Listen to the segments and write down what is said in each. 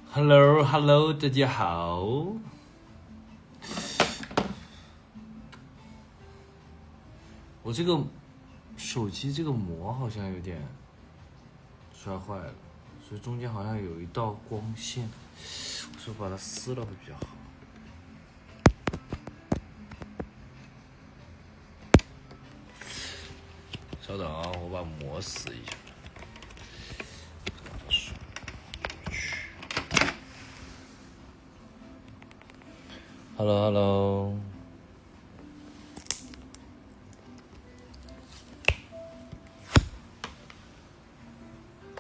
Hello Hello， 大家好。我这个手机这个膜好像有点摔坏了，所以中间好像有一道光线，我是把它撕了会比较好。稍等啊，我把膜撕一下。Hello，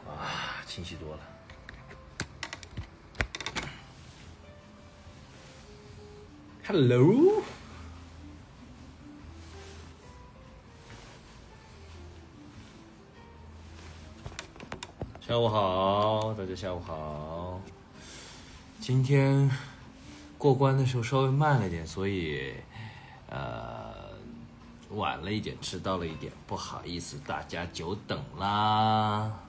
啊，清晰多了。Hello， 下午好，大家下午好。今天过关的时候稍微慢了点，所以晚了一点，迟到了一点，不好意思，大家久等啦。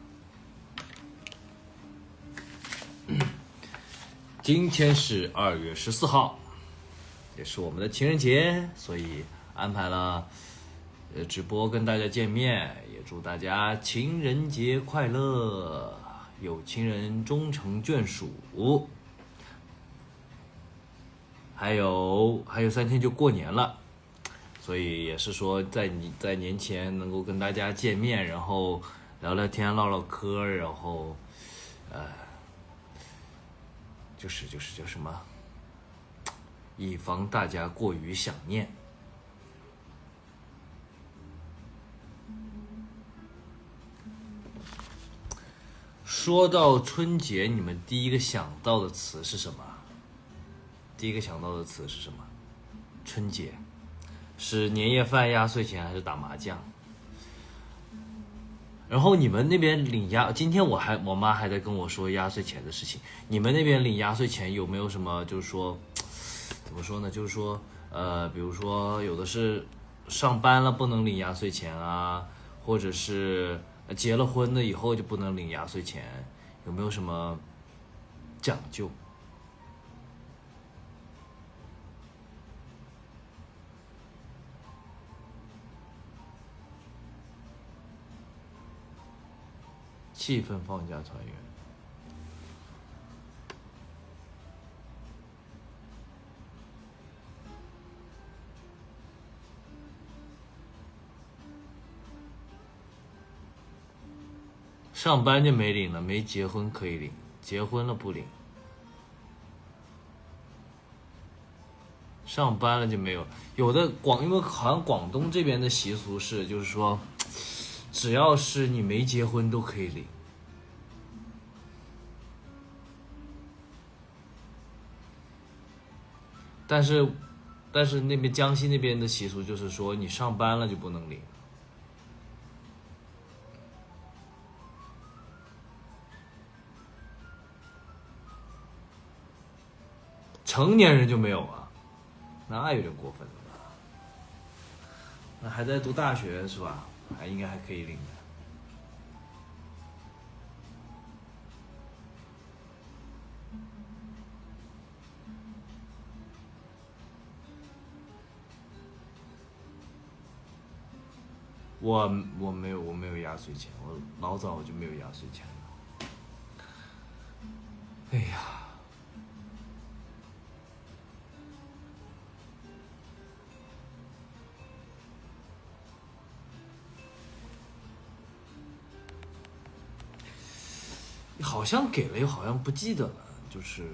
今天是2月14号，也是我们的情人节，所以安排了直播跟大家见面，也祝大家情人节快乐，有情人终成眷属。还有3天就过年了，所以也是说在年前能够跟大家见面，然后聊聊天唠唠嗑，然后就是什么，以防大家过于想念。说到春节，你们第一个想到的词是什么？第一个想到的词是什么？春节是年夜饭、压岁钱还是打麻将？然后你们那边领今天我妈还在跟我说压岁钱的事情。你们那边领压岁钱有没有什么就是说，怎么说呢？就是说比如说有的是上班了不能领压岁钱啊，或者是结了婚了以后就不能领压岁钱，有没有什么讲究？气氛放假团圆。上班就没领了，没结婚可以领，结婚了不领。上班了就没有，有的因为好像广东这边的习俗是，就是说，只要是你没结婚都可以领。但是那边江西那边的习俗就是说，你上班了就不能领。成年人就没有啊，那有点过分了吧？那还在读大学是吧？应该还可以领的。我没有压岁钱，我老早就没有压岁钱了。哎呀，好像给了又好像不记得了，就是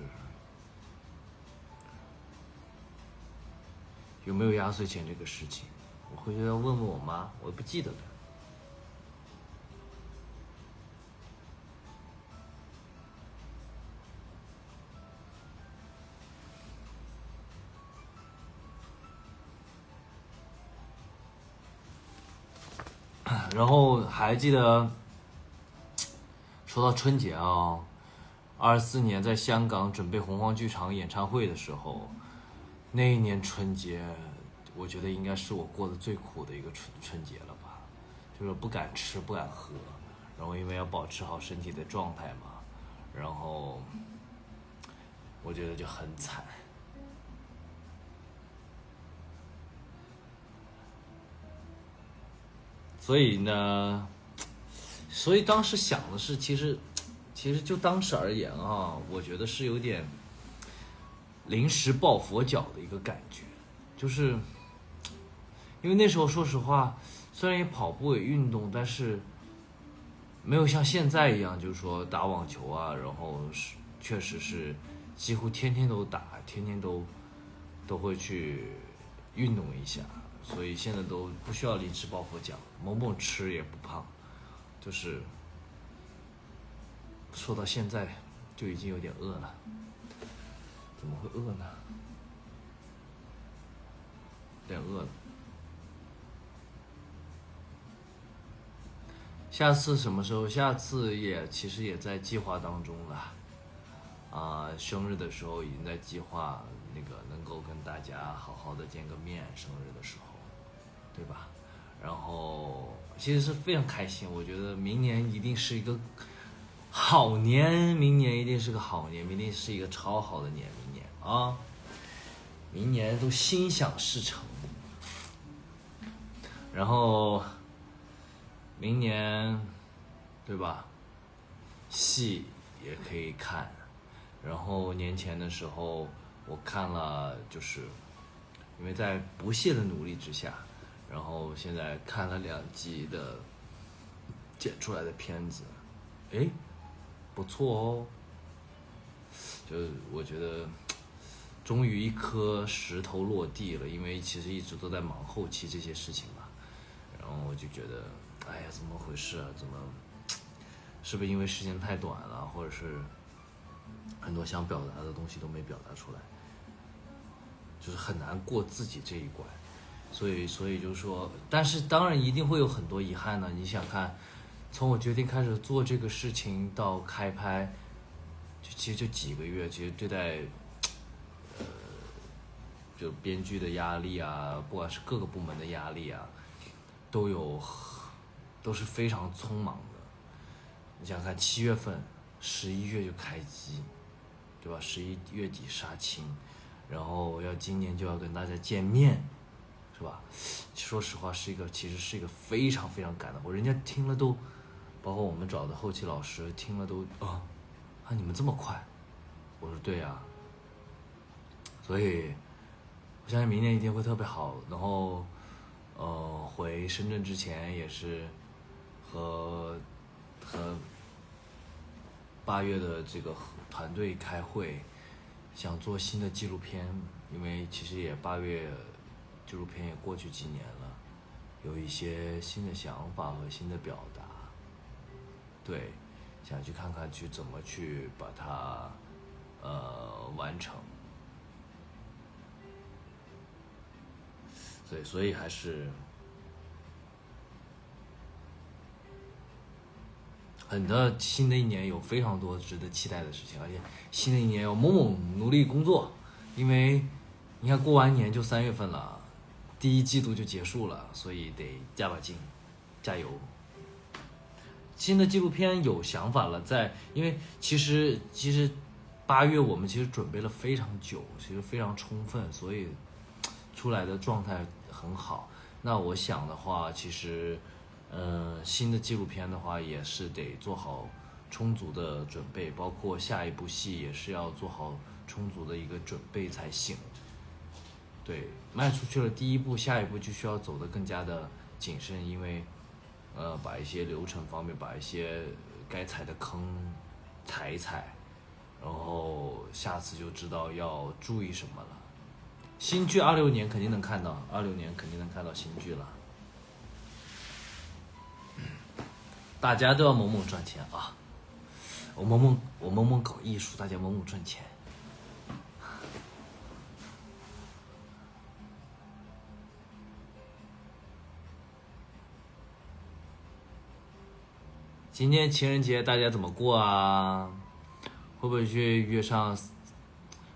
有没有压岁钱这个事情，我回去要问问我妈，我不记得了。然后还记得，说到春节啊，24年在香港准备洪荒剧场演唱会的时候，那一年春节，我觉得应该是我过得最苦的一个春节了吧，就是不敢吃不敢喝，然后因为要保持好身体的状态嘛，然后我觉得就很惨。所以呢，所以当时想的是，其实就当时而言啊，我觉得是有点临时抱佛脚的一个感觉，就是因为那时候说实话，虽然也跑步也运动，但是没有像现在一样，就是说打网球啊，然后是确实是几乎天天都打，天天都会去运动一下，所以现在都不需要临时抱佛脚，猛猛吃也不胖，就是说到现在就已经有点饿了，怎么会饿呢？有点饿了。下次什么时候？下次其实也在计划当中了。生日的时候已经在计划那个能够跟大家好好的见个面，生日的时候，对吧？然后其实是非常开心，我觉得明年一定是一个好年，明年一定是个好年，明年是一个超好的年，明年啊，明年都心想事成。然后明年，对吧？戏也可以看。然后年前的时候，我看了，就是因为在不懈的努力之下，然后现在看了2集的剪出来的片子，哎，不错哦。就我觉得，终于一颗石头落地了，因为其实一直都在忙后期这些事情嘛。然后我就觉得，哎呀，怎么回事啊？是不是因为时间太短了，或者是很多想表达的东西都没表达出来，就是很难过自己这一关。所以就是说，但是当然一定会有很多遗憾呢。你想看，从我决定开始做这个事情到开拍，其实就几个月，其实对待就编剧的压力啊，不管是各个部门的压力啊，都是非常匆忙的。你想看7月份11月就开机，对吧？11月底杀青，然后今年就要跟大家见面，是吧？说实话其实是一个非常非常赶的活，人家听了都，包括我们找的后期老师听了都你们这么快？我说对呀。所以我相信明年一定会特别好。然后回深圳之前也是和8月的这个团队开会，想做新的纪录片，因为其实也8月纪录片也过去几年了，有一些新的想法和新的表达，对，想去看看怎么去把它完成。对，所以还是新的一年有非常多值得期待的事情，而且新的一年要猛猛努力工作，因为你看过完年就3月份了，第1季度就结束了，所以得加把劲，加油。新的纪录片有想法了，因为其实8月我们其实准备了非常久，其实非常充分，所以出来的状态很好。那我想的话，其实新的纪录片的话也是得做好充足的准备，包括下一部戏也是要做好充足的一个准备才行。对，迈出去了第1步，下一步就需要走得更加的谨慎，因为把一些流程方面，把一些该踩的坑踩一踩，然后下次就知道要注意什么了。新剧26年肯定能看到，26年肯定能看到新剧了。大家都要猛猛赚钱啊！我猛猛搞艺术，大家猛猛赚钱。今天情人节大家怎么过啊？会不会去约上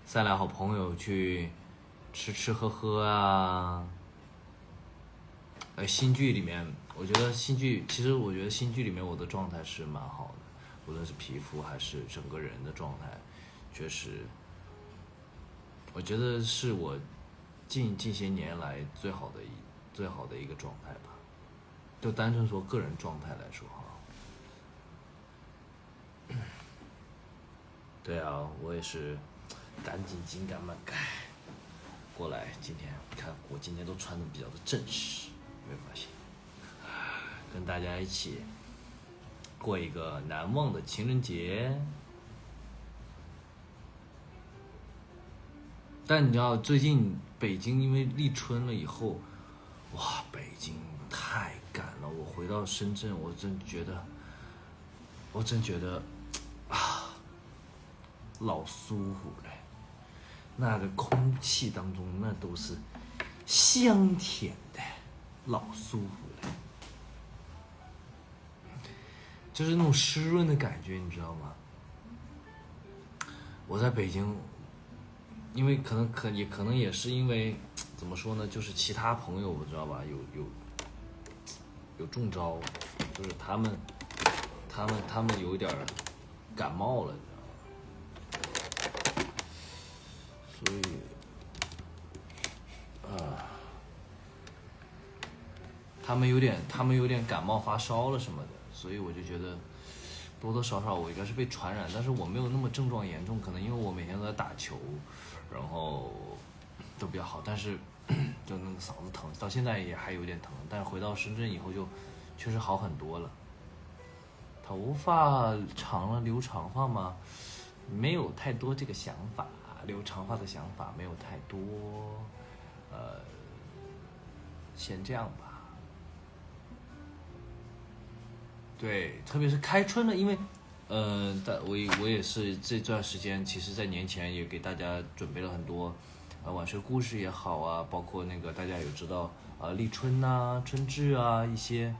3俩好朋友去吃吃喝喝啊？新剧里面，我觉得新剧里面我的状态是蛮好的，无论是皮肤还是整个人的状态，确实我觉得是我近些年来最好的一个状态吧，就单纯说个人状态来说哈。对啊，我也是赶紧紧赶慢赶过来。今天看我今天都穿的比较的正式，有没有发现？跟大家一起过一个难忘的情人节。但你知道最近北京因为立春了以后，哇，北京太赶了。我回到深圳，我真觉得啊，老舒服了。那个空气当中那都是香甜的，老舒服了。就是那种湿润的感觉，你知道吗？我在北京，因为可能也是因为怎么说呢，就是其他朋友我知道吧，有中招，就是他们有点感冒了，你知道吗？所以他们有点感冒发烧了什么的，所以我就觉得多多少少我应该是被传染，但是我没有那么症状严重，可能因为我每天都在打球，然后都比较好，但是就那个嗓子疼，到现在也还有点疼，但是回到深圳以后就确实好很多了。头发长了留长发吗？没有太多这个想法，留长发的想法没有太多，先这样吧。对，特别是开春了，因为，我也是这段时间，其实在年前也给大家准备了很多，晚睡故事也好啊，包括那个大家有知道立春呐、春至啊一些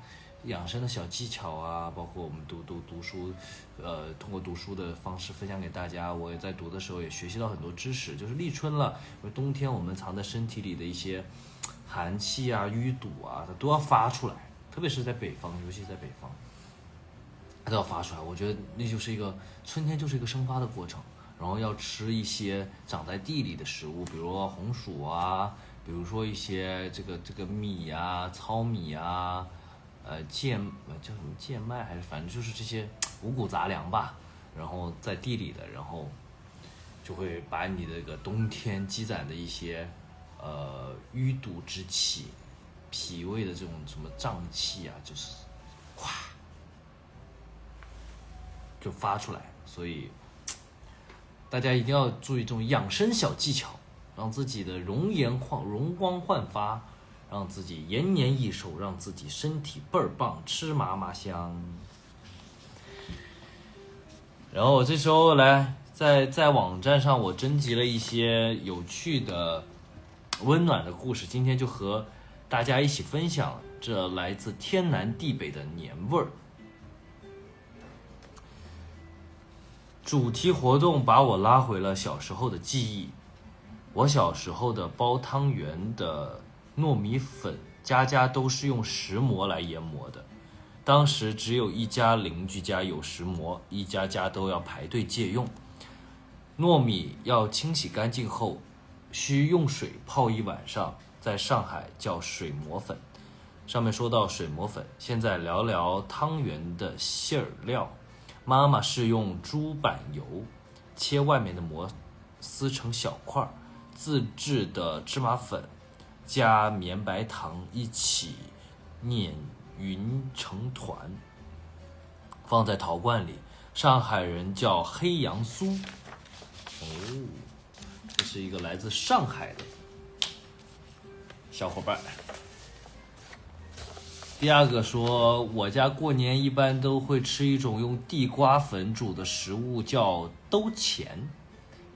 养生的小技巧啊，包括我们读书，通过读书的方式分享给大家。我也在读的时候也学习到很多知识，就是立春了，因为冬天我们藏在身体里的一些寒气啊、淤堵啊，它都要发出来，特别是在北方，尤其在北方。它都要发出来，我觉得那就是一个春天，就是一个生发的过程。然后要吃一些长在地里的食物，比如说红薯啊，比如说一些这个米啊、糙米啊，叫什么贱麦还是反正就是这些五谷杂粮吧。然后在地里的，然后就会把你的这个冬天积攒的一些淤堵之气、脾胃的这种什么胀气啊，就是咵就发出来。所以大家一定要注意这种养生小技巧，让自己的容光焕发，让自己延年益寿，让自己身体倍儿棒，吃嘛嘛香。然后我这时候来在网站上我征集了一些有趣的温暖的故事，今天就和大家一起分享这来自天南地北的年味儿。主题活动把我拉回了小时候的记忆。我小时候的包汤圆的糯米粉，家家都是用石磨来研磨的。当时只有一家邻居家有石磨，一家家都要排队借用。糯米要清洗干净后，需用水泡一晚上，在上海叫水磨粉。上面说到水磨粉，现在聊聊汤圆的馅料。妈妈是用猪板油切外面的膜，撕成小块，自制的芝麻粉加绵白糖一起碾匀成团，放在陶罐里，上海人叫黑杨酥。哦，这是一个来自上海的小伙伴。第二个说，我家过年一般都会吃一种用地瓜粉煮的食物，叫兜钱，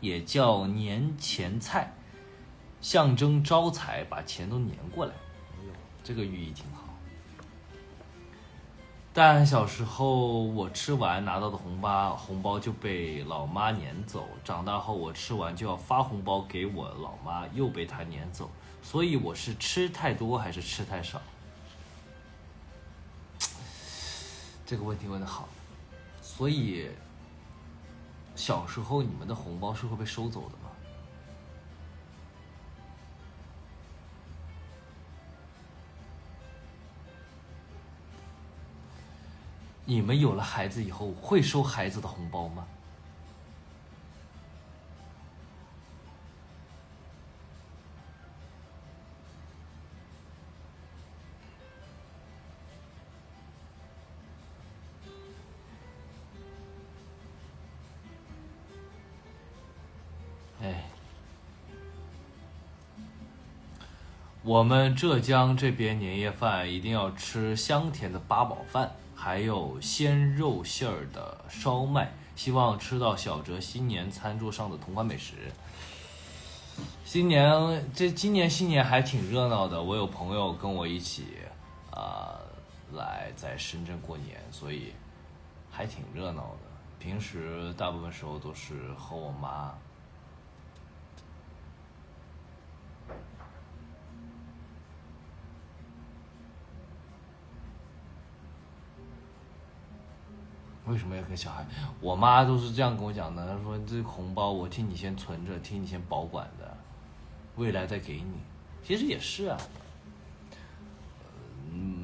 也叫年钱菜，象征招财，把钱都年过来。这个寓意挺好。但小时候我吃完拿到的红包就被老妈撵走，长大后我吃完就要发红包给我老妈，又被她撵走。所以我是吃太多还是吃太少？这个问题问得好。所以小时候你们的红包是会被收走的吗？你们有了孩子以后会收孩子的红包吗？哎，我们浙江这边年夜饭一定要吃香甜的八宝饭，还有鲜肉馅儿的烧麦，希望吃到小哲新年餐桌上的同款美食。今年新年还挺热闹的，我有朋友跟我一起，来在深圳过年，所以还挺热闹的。平时大部分时候都是和我妈。为什么要跟小孩？我妈都是这样跟我讲的，她说这红包我替你先存着，替你先保管的，未来再给你。其实也是啊，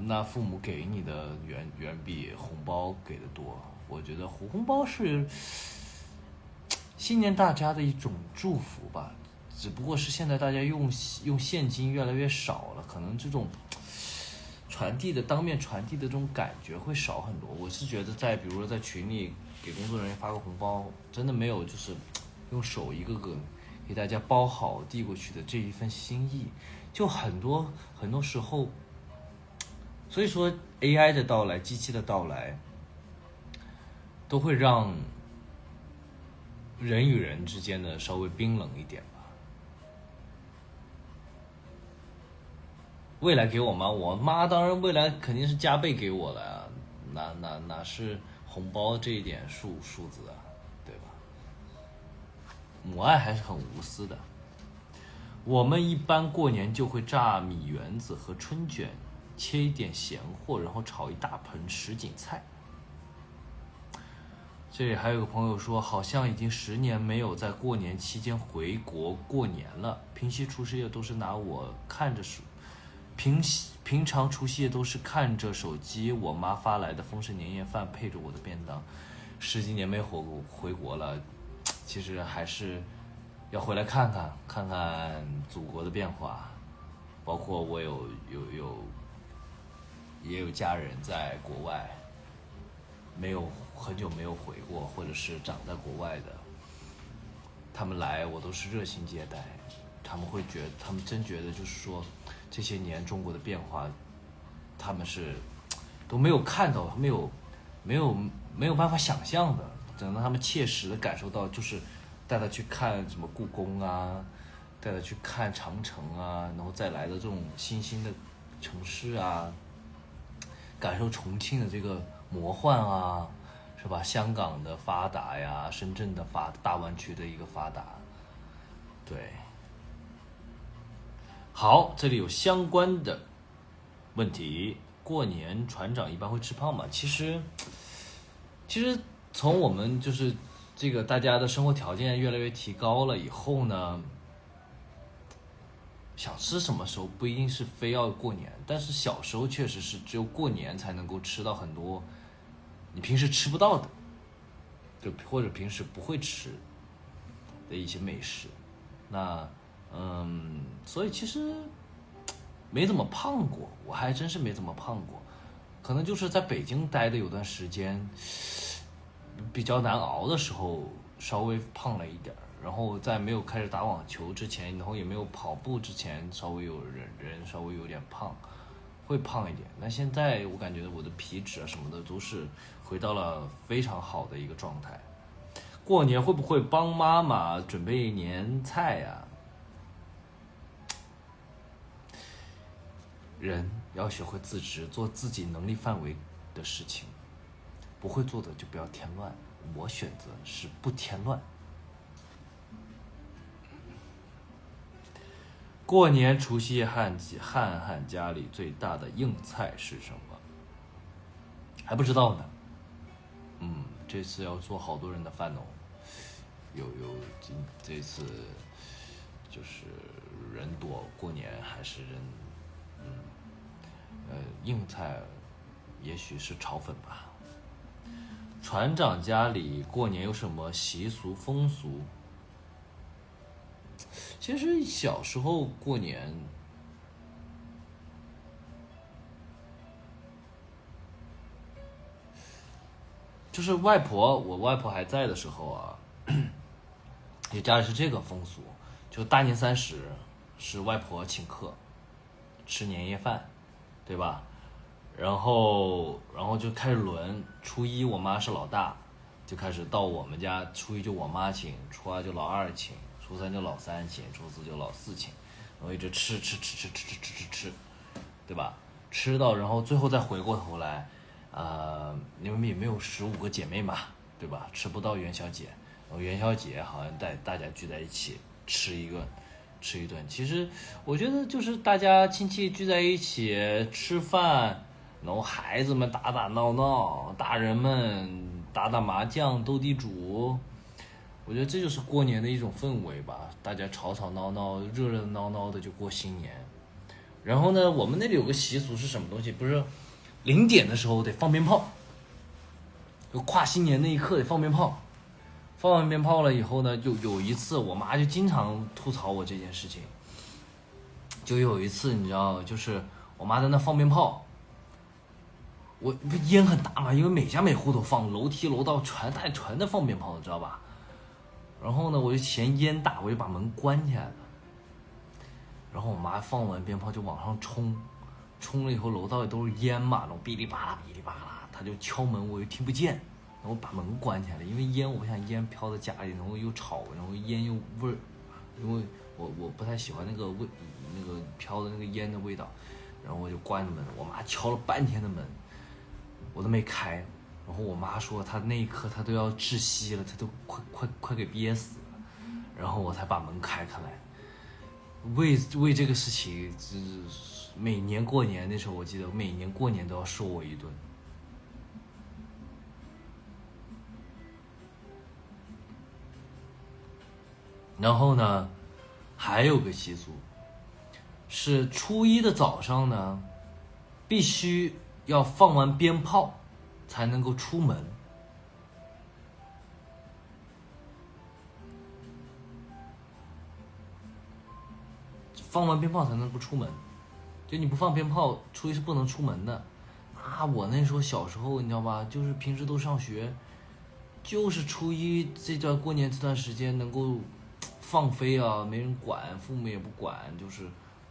那父母给你的远比红包给的多。我觉得红包是新年大家的一种祝福吧，只不过是现在大家用现金越来越少了，可能这种当面传递的这种感觉会少很多。我是觉得比如说在群里给工作人员发个红包，真的没有就是用手一个个给大家包好递过去的这一份心意，就很多时候。所以说 AI 的到来，机器的到来，都会让人与人之间的稍微冰冷一点吧。未来给我妈当然未来肯定是加倍给我了呀，哪是红包这一点数字啊，对吧？母爱还是很无私的。我们一般过年就会炸米圆子和春卷，切一点咸货，然后炒一大盆什锦菜。这里还有个朋友说，好像已经10年没有在过年期间回国过年了。平常除夕夜都是平常除夕夜都是看着手机，我妈发来的丰盛年夜饭配着我的便当。10几年没回国了，其实还是要回来看看祖国的变化，包括我也有家人在国外，很久没有回过，或者是长在国外的，他们来我都是热情接待，他们真觉得就是说这些年中国的变化，他们是都没有看到，没有办法想象的，等到他们切实的感受到，就是带他去看什么故宫啊，带他去看长城啊，然后再来的这种新兴的城市啊，感受重庆的这个魔幻啊，是吧？香港的发达呀，深圳的大湾区的一个发达，对。好，这里有相关的问题。过年船长一般会吃胖吗？其实从我们就是这个大家的生活条件越来越提高了以后呢，想吃什么时候不一定是非要过年，但是小时候确实是只有过年才能够吃到很多你平时吃不到的，或者平时不会吃的一些美食。那所以其实没怎么胖过，我还真是没怎么胖过，可能就是在北京待的有段时间比较难熬的时候稍微胖了一点，然后在没有开始打网球之前，然后也没有跑步之前，稍微稍微有点胖，会胖一点。那现在我感觉我的皮脂啊什么的都是回到了非常好的一个状态。过年会不会帮妈妈准备年菜呀？人要学会自知，做自己能力范围的事情，不会做的就不要添乱。我选择是不添乱。过年除夕汉家里最大的硬菜是什么？还不知道呢。这次要做好多人的饭哦。这次就是人多，过年还是人，硬菜也许是炒粉吧。船长家里过年有什么习俗风俗？其实小时候过年，就是我外婆还在的时候啊，也家里是这个风俗，就大年30是外婆请客，吃年夜饭，对吧？然后就开始轮，初一我妈是老大，就开始到我们家，初一就我妈请，初二就老二请，初三就老三请，初四就老四请，然后一直吃，对吧？吃到然后最后再回过头来，你们也没有15个姐妹嘛，对吧？吃不到元宵节，然后元宵节好像带大家聚在一起吃一顿。其实我觉得就是大家亲戚聚在一起吃饭，然后孩子们打打闹闹，大人们打打麻将、斗地主，我觉得这就是过年的一种氛围吧。大家吵吵闹闹、热热闹闹的就过新年。然后呢，我们那里有个习俗是什么东西？不是0点的时候得放鞭炮，就跨新年那一刻得放鞭炮。放完鞭炮了以后呢，就有一次我妈就经常吐槽我这件事情。就有一次你知道，就是我妈在那放鞭炮，我不烟很大嘛，因为每家每户都放，楼梯楼道全在放鞭炮，知道吧？然后呢，我就嫌烟大，我就把门关起来了。然后我妈放完鞭炮就往上冲了以后楼道里都是烟嘛，然后哔哩吧啦哔哩吧啦，她就敲门，我又听不见，然后把门关起来了，因为烟我不想烟飘在家里，然后又吵，然后烟又味儿，因为我不太喜欢那个飘的那个烟的味道，然后我就关了门。我妈敲了半天的门，我都没开。然后我妈说她那一刻她都要窒息了，她都快给憋死了，然后我才把门开开来。为这个事情，每年过年那时候，我记得每年过年都要说我一顿。然后呢，还有个习俗，是初一的早上呢，必须要放完鞭炮才能够出门。放完鞭炮才能够出门，就你不放鞭炮，初一是不能出门的。我那时候小时候你知道吧，就是平时都上学，就是初一这段过年这段时间能够放飞啊，没人管，父母也不管，就是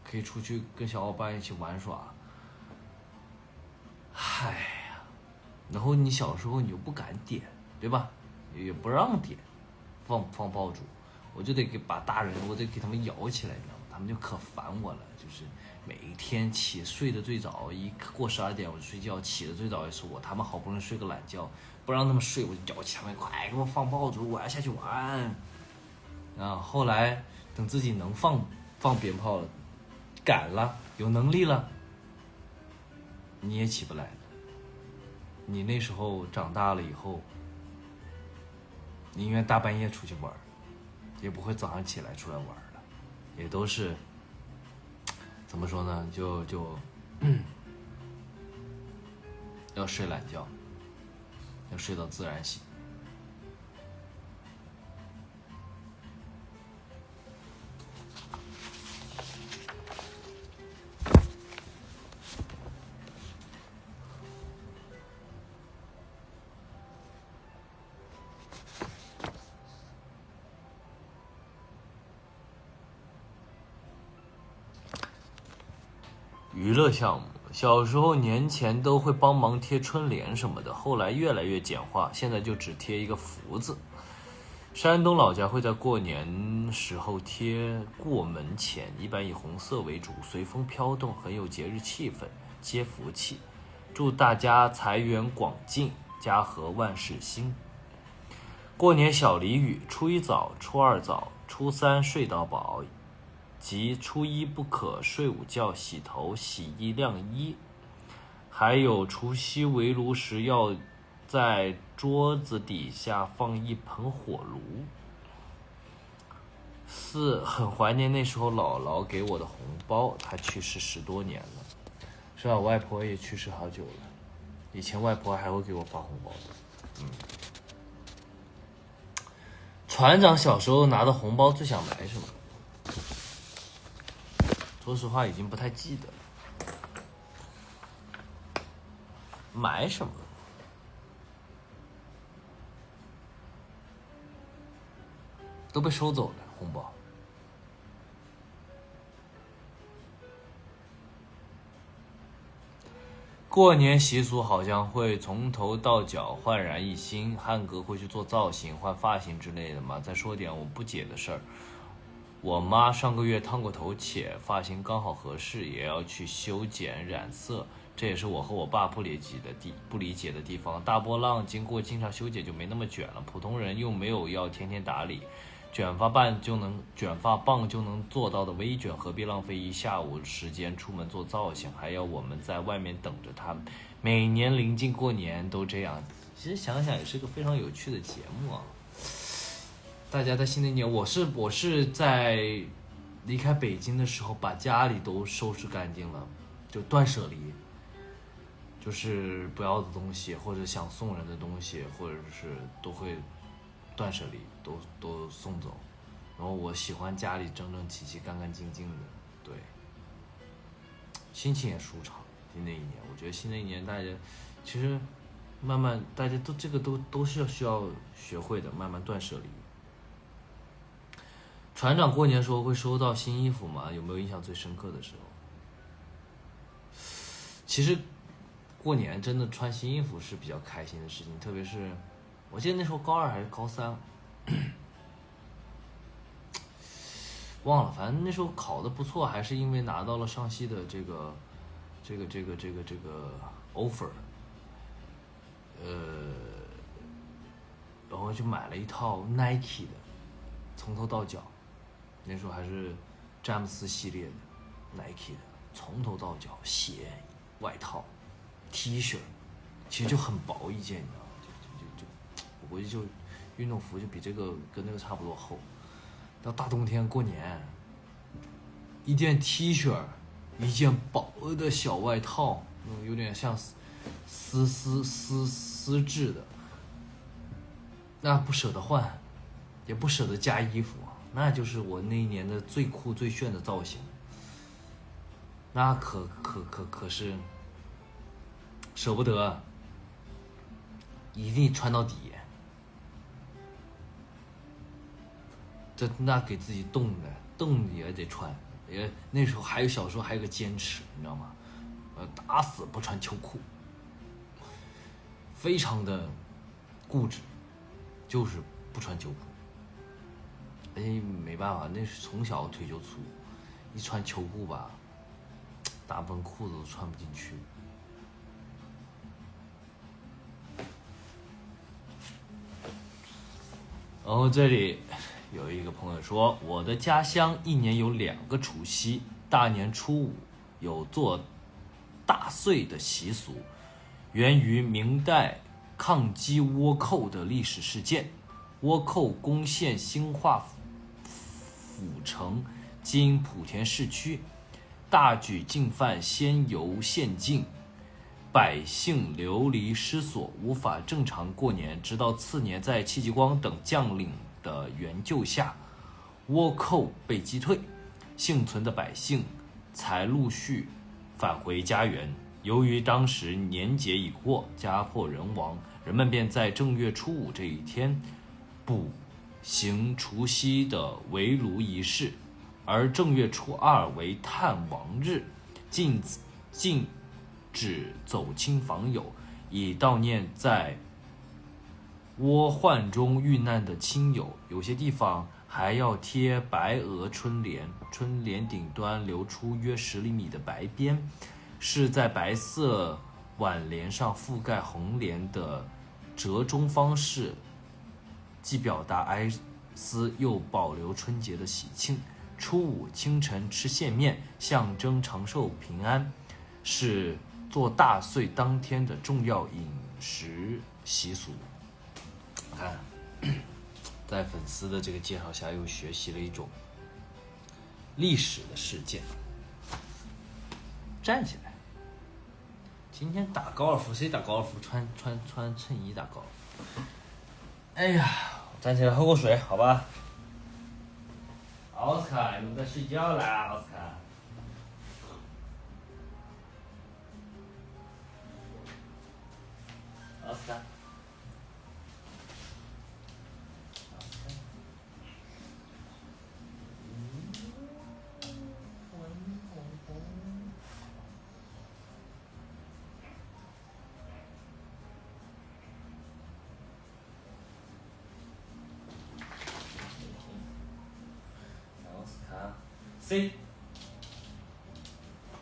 可以出去跟小伙伴一起玩耍。嗨呀，然后你小时候你又不敢点，对吧？也不让点，放爆竹，我就得把大人，我得给他们摇起来，你知道吗？他们就可烦我了，就是每天睡得最早，一过12点我就睡觉，起得最早也是我，他们好不容易睡个懒觉，不让他们睡，我就摇起他们，快给我放爆竹，我要下去玩。后来等自己能放鞭炮了，敢了，有能力了，你也起不来了。你那时候长大了以后，你宁愿大半夜出去玩，也不会早上起来出来玩了，也都是怎么说呢？就要睡懒觉，要睡到自然醒。娱乐项目，小时候年前都会帮忙贴春联什么的，后来越来越简化，现在就只贴一个福字。山东老家会在过年时候贴过门前，一般以红色为主，随风飘动，很有节日气氛，接福气，祝大家财源广进，家和万事兴。过年小俚语：初一早，初二早，初三睡到饱，即初一不可睡午觉，洗头洗衣晾衣。还有除夕围炉时要在桌子底下放一盆火炉。4很怀念那时候姥姥给我的红包，她去世10多年了。是啊，我外婆也去世好久了，以前外婆还会给我发红包的。船长小时候拿的红包最想买什么？说实话，已经不太记得了。买什么？都被收走了红包。过年习俗好像会从头到脚焕然一新，汉哥会去做造型、换发型之类的吗？再说点我不解的事儿。我妈上个月烫过头，且发型刚好合适，也要去修剪染色，这也是我和我爸不理解的地方。大波浪经过经常修剪就没那么卷了，普通人又没有要天天打理，卷发棒就能做到的微卷，何必浪费一下午时间出门做造型，还要我们在外面等着他们？每年临近过年都这样，其实想想也是个非常有趣的节目啊。大家在新的一年，我是在离开北京的时候，把家里都收拾干净了，就断舍离，就是不要的东西或者想送人的东西，或者是都会断舍离，都送走。然后我喜欢家里整整齐齐、干干净净的，对，心情也舒畅。新的一年，我觉得新的一年大家其实慢慢大家都这个都是需要学会的，慢慢断舍离。船长过年时候会收到新衣服吗？有没有印象最深刻的时候？其实过年真的穿新衣服是比较开心的事情，特别是我记得那时候高2还是高3，忘了，反正那时候考得不错，还是因为拿到了上戏的这个 offer， 然后就买了一套 Nike 的，从头到脚。那时候还是詹姆斯系列的 Nike 的，从头到脚，鞋、外套、T 恤，其实就很薄一件，你知道吗？我估计就运动服就比这个跟那个差不多厚。到大冬天过年，一件 T 恤，一件薄的小外套，有点像丝质的，那不舍得换，也不舍得加衣服。那就是我那一年的最酷最炫的造型，那可是舍不得，一定穿到底。那给自己冻也得穿，那时候小时候还有个坚持，你知道吗？打死不穿秋裤，非常的固执，就是不穿秋裤。没办法，那是从小腿就粗，一穿秋裤吧，大部分裤子都穿不进去。然后这里有一个朋友说，我的家乡一年有2个除夕，大年初5有做大岁的习俗，源于明代抗击倭寇的历史事件。倭寇攻陷兴化府城今莆田市区，大举进犯仙游县境，百姓流离失所，无法正常过年。直到次年，在戚继光等将领的援救下，倭寇被击退，幸存的百姓才陆续返回家园。由于当时年节已过，家破人亡，人们便在正月初5这一天补行除夕的围炉仪式，而正月初2为探亡日，禁止走亲访友，以悼念在倭患中遇难的亲友。有些地方还要贴白鹅春联，春联顶端留出约10厘米的白边，是在白色挽联上覆盖红联的折中方式，既表达哀思，又保留春节的喜庆。初5清晨吃线面，象征长寿平安，是做大岁当天的重要饮食习俗。看，在粉丝的这个介绍下，又学习了一种历史的事件。站起来，今天打高尔夫，谁打高尔夫穿衬衣打高尔夫？哎呀，站起来喝口水，好吧？奥斯卡，你们在睡觉啦，奥斯卡。奥斯卡。奥斯卡 ，C，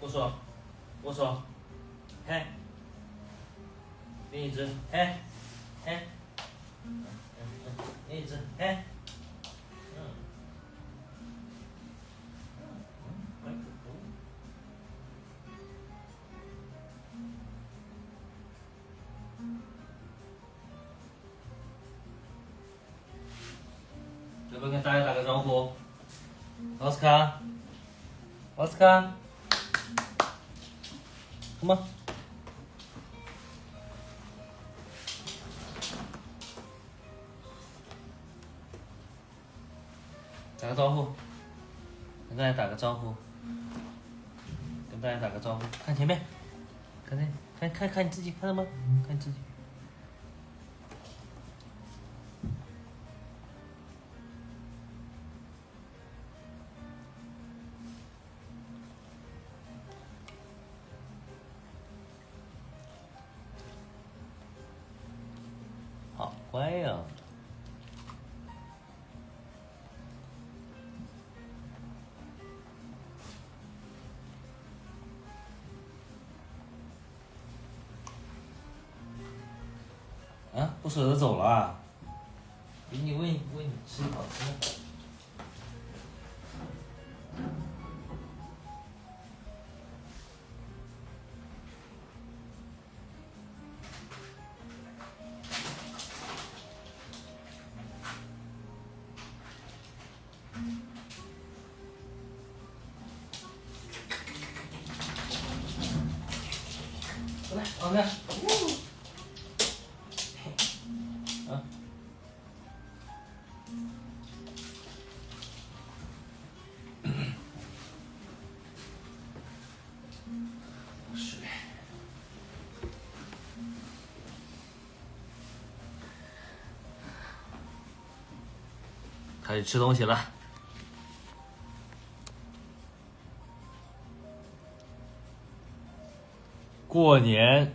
握手，握手，嘿，另一只，嘿，嘿，另一只，嘿，乖狗狗。要不要跟大家打个招呼？奥斯卡，奥斯卡，come on。打个招呼，跟大家打个招呼，跟大家打个招呼，看前面，看那，看你自己，看到吗？看你自己。好乖呀、啊！不舍得走了啊？给你喂你吃好吃的。过来，往这。啊。水。开始吃东西了。过年。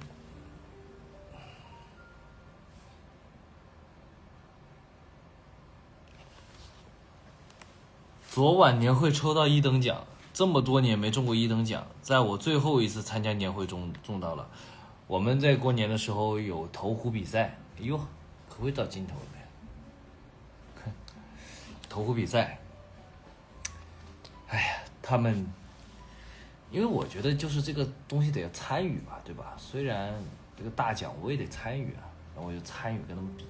昨晚年会抽到一等奖，这么多年没中过一等奖，在我最后一次参加年会中中到了。我们在过年的时候有投壶比赛，哎呦，可会到尽头了。看，投壶比赛，哎呀，他们，因为我觉得就是这个东西得要参与吧，对吧？虽然这个大奖我也得参与啊，然后我就参与跟他们比，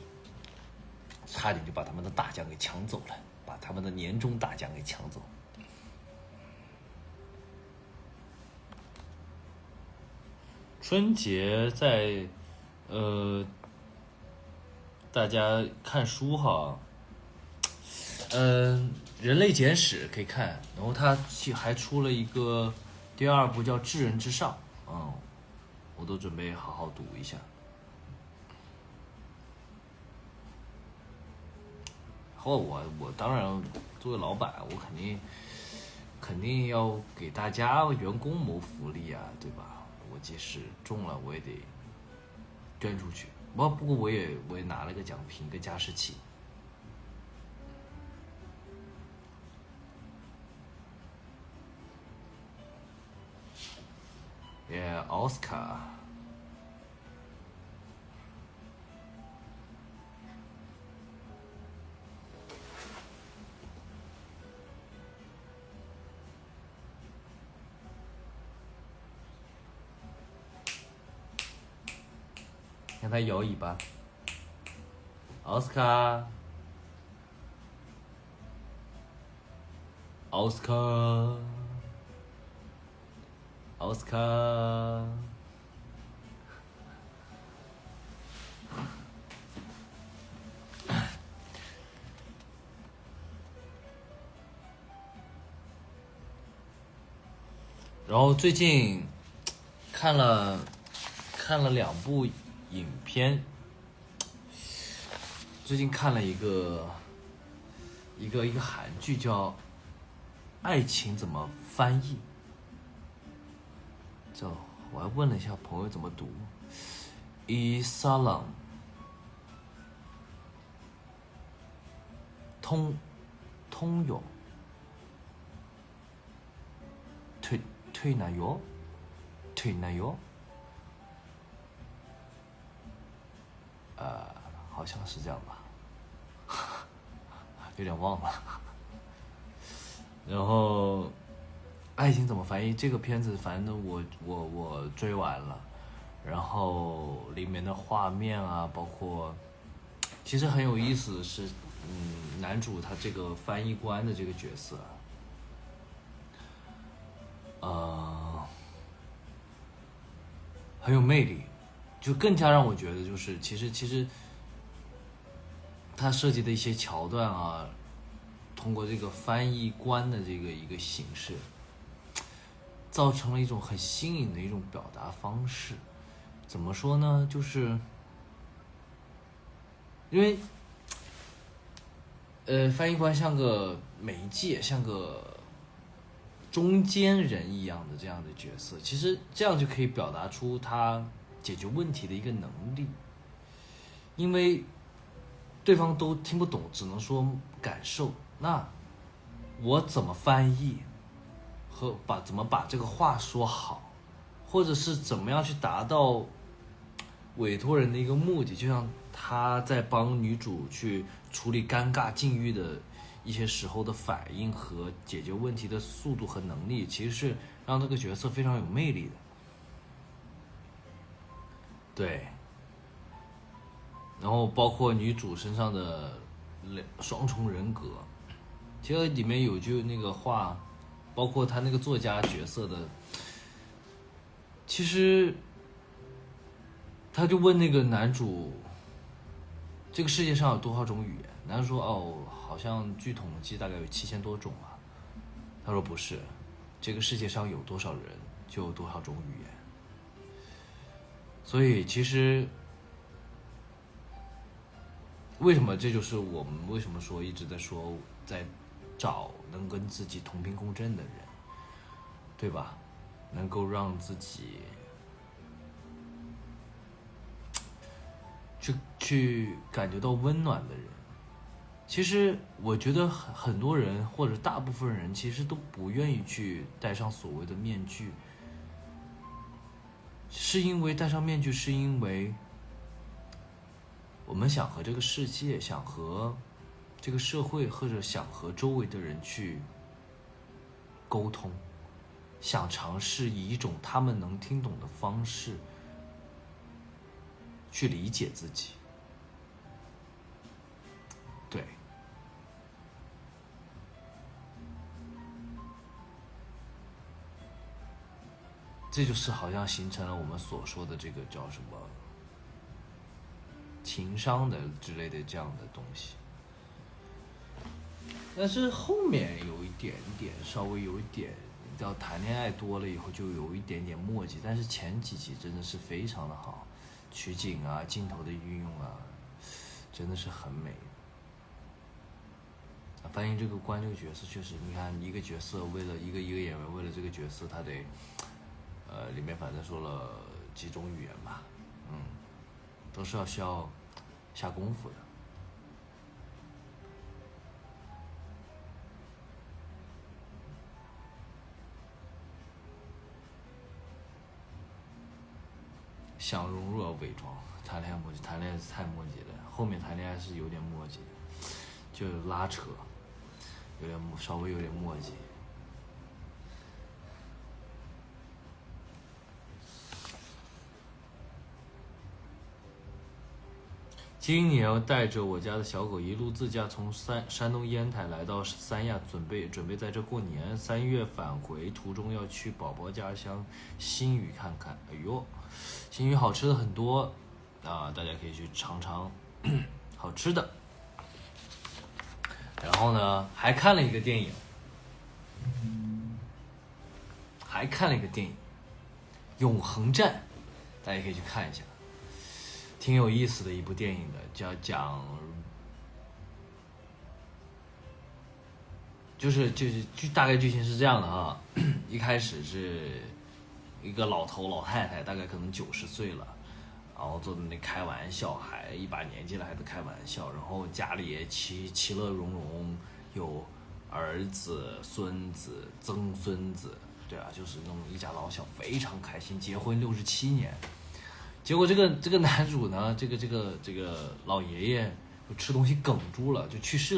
差点就把他们的大奖给抢走了，把他们的年终大奖给抢走。春节在，大家看书哈，人类简史可以看，然后他还出了一个第二部叫《至人之上》，我都准备好好读一下。后我当然作为老板，我肯定要给大家员工谋福利啊，对吧？我即使中了，我也得捐出去。不过我也拿了个奖品，一个加湿器。奥斯卡。看他摇尾巴。奥斯卡，奥斯卡，奥斯卡。然后最近看了2部影片，最近看了一个韩剧叫《爱情怎么翻译》，我还问了一下朋友怎么读，Isalam通友推拿油，好像是这样吧，有点忘了。然后，爱情怎么翻译？这个片子反正我追完了，然后里面的画面啊，包括其实很有意思的是，男主他这个翻译官的这个角色，很有魅力，就更加让我觉得就是其实他设计的一些桥段啊，通过这个翻译官的这个一个形式，造成了一种很新颖的一种表达方式。怎么说呢？就是因为翻译官像个媒介，像个中间人一样的这样的角色，其实这样就可以表达出他解决问题的一个能力，因为对方都听不懂，只能说感受。那我怎么翻译和怎么把这个话说好，或者是怎么样去达到委托人的一个目的，就像他在帮女主去处理尴尬境遇的一些时候的反应和解决问题的速度和能力，其实是让这个角色非常有魅力的。对，然后包括女主身上的双重人格，其实里面有句那个话，包括他那个作家角色的，其实他就问那个男主，这个世界上有多少种语言？男主说好像据统计大概有7000多种吧。他说不是，这个世界上有多少人就有多少种语言。所以其实为什么这就是我们为什么说一直在说在找能跟自己同频共振的人，对吧？能够让自己去感觉到温暖的人。其实我觉得很多人或者大部分人其实都不愿意去戴上所谓的面具，是因为戴上面具是因为我们想和这个世界，想和这个社会，或者想和周围的人去沟通，想尝试以一种他们能听懂的方式去理解自己。对，这就是好像形成了我们所说的这个叫什么情商的之类的这样的东西。但是后面有一点点，稍微有一点，到谈恋爱多了以后就有一点点墨迹，但是前几集真的是非常的好，取景啊，镜头的运用啊，真的是很美。翻译这个官这个角色确实，你看一个角色为了一个演员为了这个角色，他得里面反正说了几种语言吧，都是需要下功夫的。想融入而伪装，谈恋爱是太墨迹了，后面谈恋爱是有点墨迹的，就拉扯，稍微有点墨迹。今年要带着我家的小狗一路自驾从山东烟台来到三亚，准备在这过年。3月返回途中要去宝宝家乡新余看看。哎呦，新余好吃的很多啊，大家可以去尝尝好吃的。还看了一个电影，还看了一个电影《永恒战》，大家可以去看一下，挺有意思的一部电影的，讲就是大概剧情是这样的啊，一开始是一个老太太，大概可能90岁了，然后坐在那开玩笑，还一把年纪了还在开玩笑，然后家里也其乐融融，有儿子、孙子、曾孙子，对啊，就是那种一家老小非常开心，结婚67年。结果这个男主呢，这个老爷爷就吃东西哽住了，就去世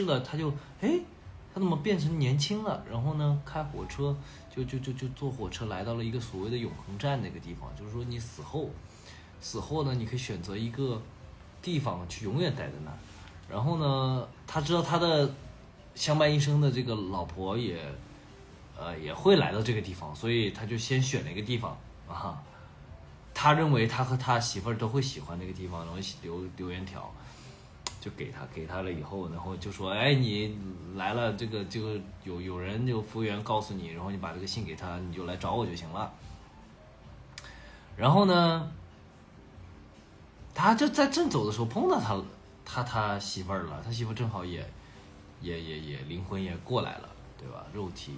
了，他就他怎么变成年轻了？然后呢，开火车就坐火车来到了一个所谓的永恒站那个地方，就是说你死后呢，你可以选择一个地方去永远待在那儿。然后呢，他知道他的相伴一生的这个老婆也会来到这个地方，所以他就先选了一个地方啊。他认为他和他媳妇儿都会喜欢那个地方，然后留言条就给他了以后，然后就说你来了，这个有人就服务员告诉你，然后你把这个信给他，你就来找我就行了。然后呢，他就在正走的时候碰到他媳妇儿了，他媳妇正好也灵魂也过来了，对吧？肉体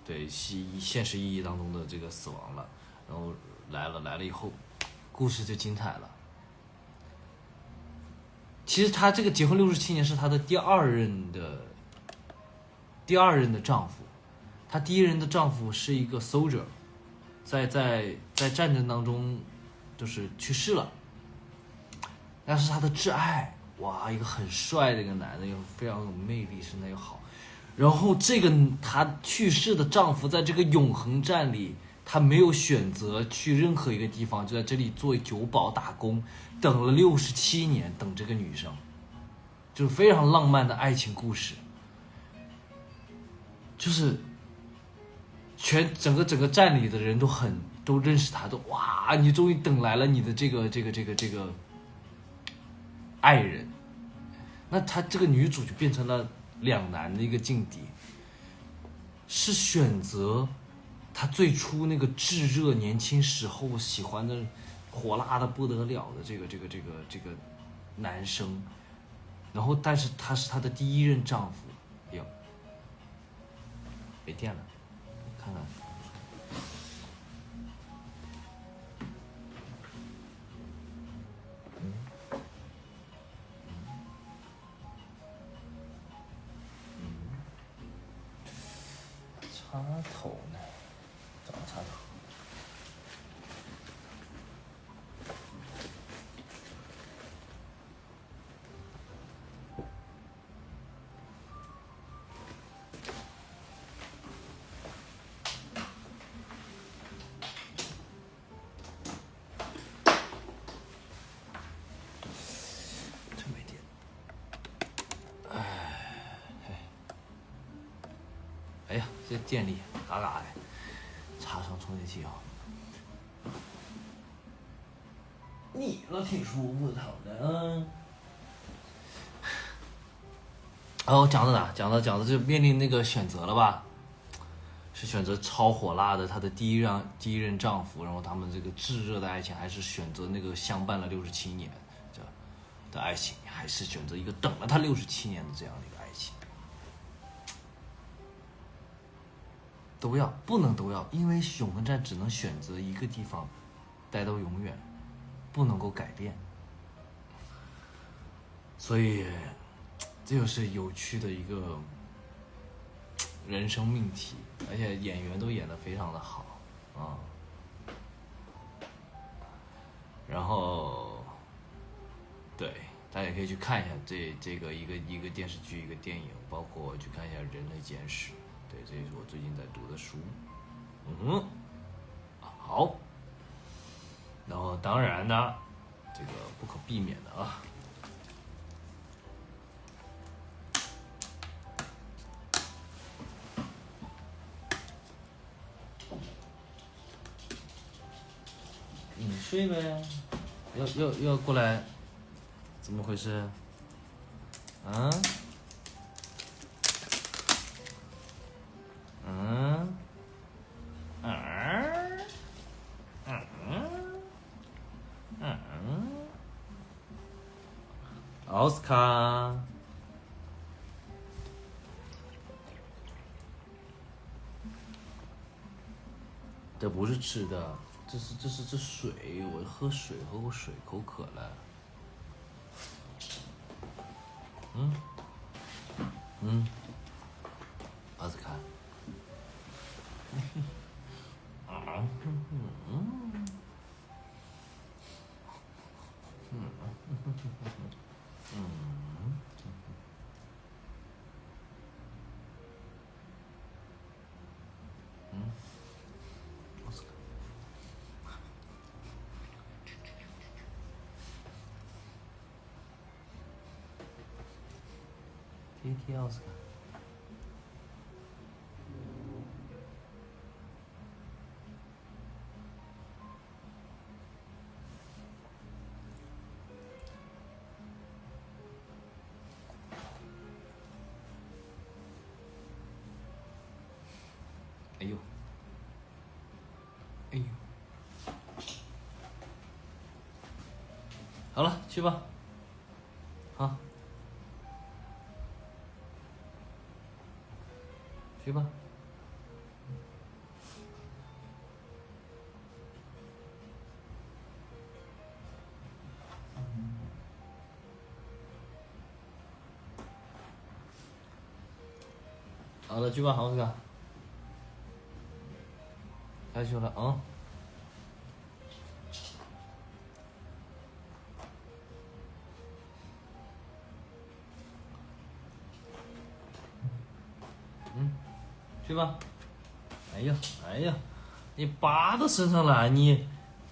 对现实意义当中的这个死亡了，然后来了以后，故事就精彩了。其实她这个结婚67年是她的第二任的丈夫，她第一任的丈夫是一个 soldier， 在战争当中就是去世了，但是她的挚爱，哇，一个很帅的一个男的，又非常有魅力，身材又好。然后这个她去世的丈夫在这个永恒站里，他没有选择去任何一个地方，就在这里做酒保打工，等了67年，等这个女生，就是非常浪漫的爱情故事，就是整个站里的人都认识他，都哇，你终于等来了你的这个爱人。那他这个女主就变成了两难的一个境地，是选择他最初那个炙热年轻时候喜欢的火辣的不得了的这个男生，然后但是他是他的第一任丈夫。哟，没电了，看看。插头呢？找个插头。真没电。哎呀，这电力嘎嘎的，插上充电器啊。你了挺舒服的，躺着。讲到哪？讲到就面临那个选择了吧？是选择超火辣的她的第一任丈夫，然后他们这个炙热的爱情，还是选择那个相伴了67年的爱情，还是选择一个等了他67年的这样的一个爱情？都要，不能都要，因为永恒站只能选择一个地方待到永远，不能够改变。所以这就是有趣的一个人生命题，而且演员都演得非常的好啊。然后对，大家可以去看一下这个一个电视剧，一个电影，包括去看一下《人类简史》。对，这也是我最近在读的书。好。然后当然呢，这个不可避免的啊。你睡呗，要过来，怎么回事？啊？奥斯卡，这不是吃的，这水，我喝水，喝口水，口渴了。奥斯卡。贴奥斯卡。哎呦，哎呦，好了，去吧。好，去吧。好了，去吧，奥斯卡。该去了啊。去吧。哎呀，哎呀，你扒到身上了，你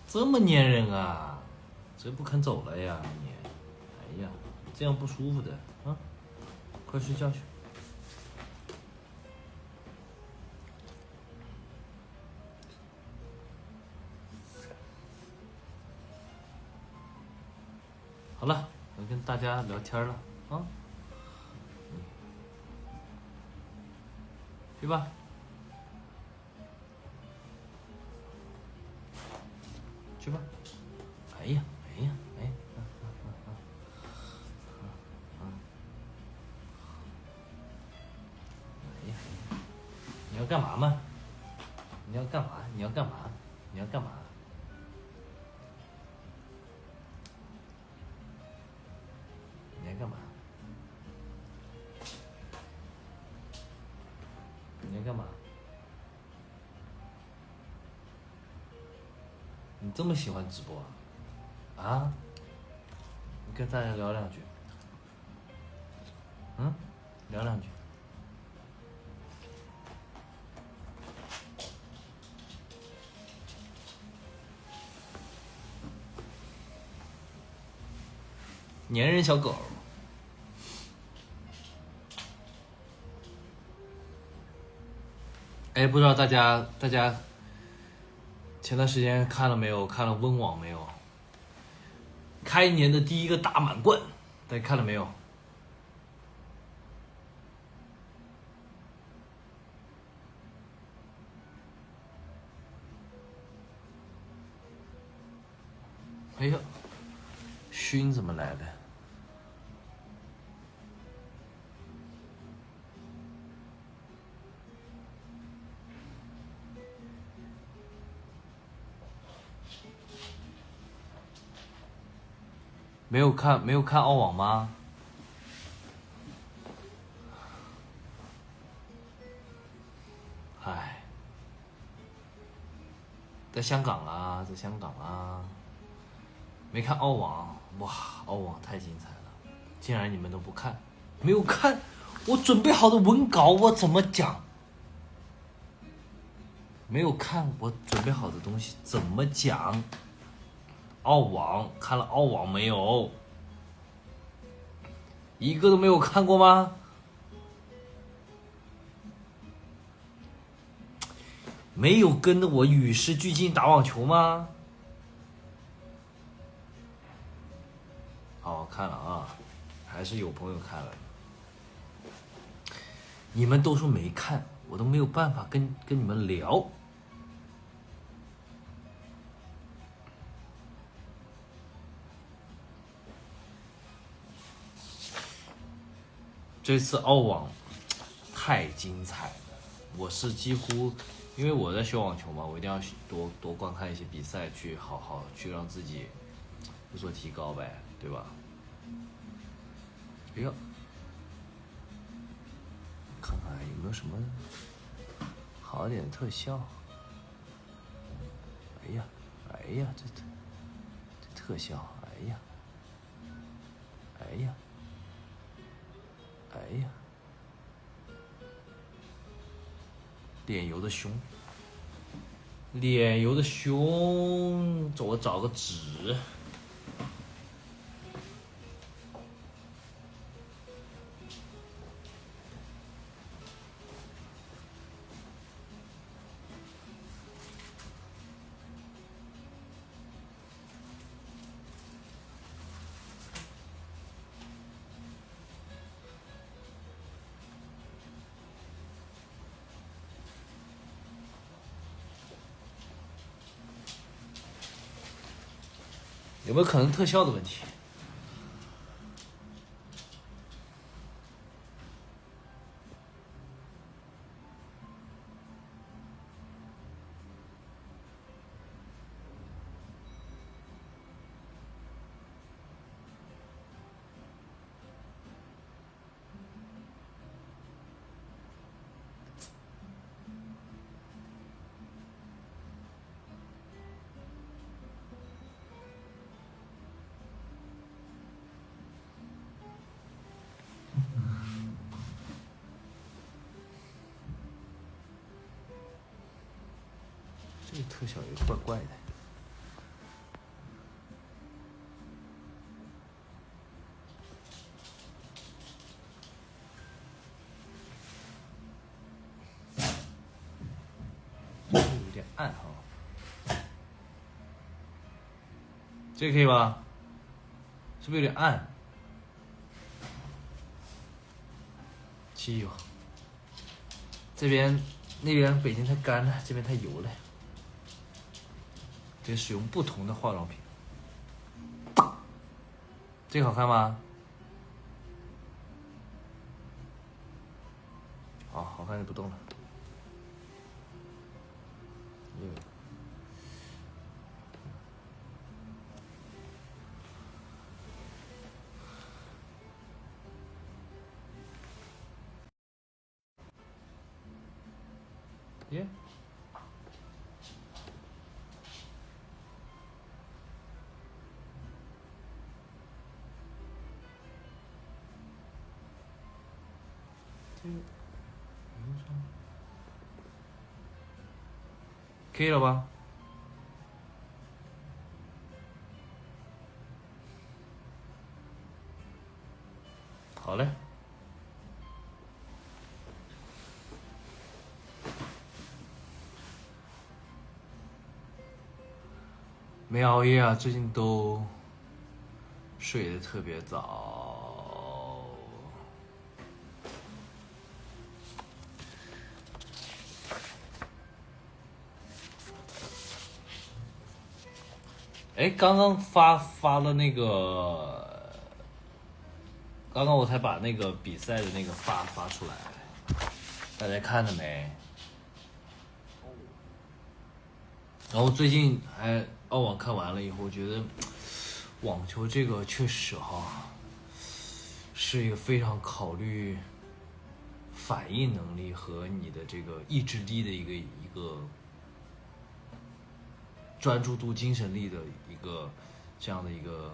这么粘人啊？这不肯走了呀你？哎呀，这样不舒服的啊！快睡觉去。好了，我跟大家聊天了啊。去吧。去吧。哎呀，哎呀，哎。哎呀，你要干嘛吗？你要干嘛？你要干嘛？你要干嘛？你要干嘛？你要干嘛？你这么喜欢直播啊？啊？你跟大家聊两句。聊两句。粘人小狗。哎，不知道大家前段时间看了没有？看了温网没有？开年的第一个大满贯，大家看了没有？哎呦，熏怎么来的？没有看澳网吗？唉，在香港啊，在香港啊，没看澳网，哇，澳网太精彩了，竟然你们都不看，没有看，我准备好的文稿我怎么讲？没有看我准备好的东西怎么讲？澳网看了澳网没有？一个都没有看过吗？没有跟着我与时俱进打网球吗？好，看了啊，还是有朋友看了。你们都说没看，我都没有办法跟你们聊。这次澳网太精彩了，我是几乎，因为我在学网球嘛，我一定要多观看一些比赛，去好好去让自己有所提高呗，对吧？哎呀，看看有没有什么好一点的特效。哎呀，哎呀，这特效，哎呀，哎呀，哎呀，脸油的凶，脸油的凶，我找个纸。有没有可能特效的问题？这个特效也怪怪的。有点暗哈，这个可以吧？是不是有点暗？汽油，这边那边北京太干了，这边太油了，得使用不同的化妆品。这个好看吗？好，好看就不动了。耶，可以了吧？好嘞。没熬夜啊，最近都睡得特别早。哎，刚刚发了那个，刚刚我才把那个比赛的那个发出来，大家看了没？然后最近澳网看完了以后，我觉得网球这个确实哈，是一个非常考虑反应能力和你的这个意志力的一个专注度、精神力的一个这样的一个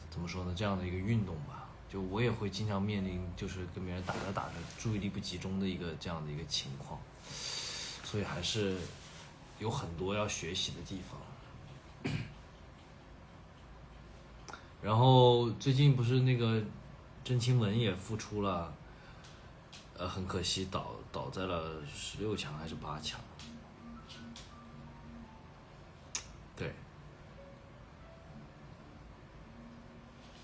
怎么说呢？这样的一个运动吧。就我也会经常面临，就是跟别人打着注意力不集中的这样的一个情况，所以还是有很多要学习的地方。然后最近不是那个郑钦文也复出了，很可惜倒在了16强还是8强。对，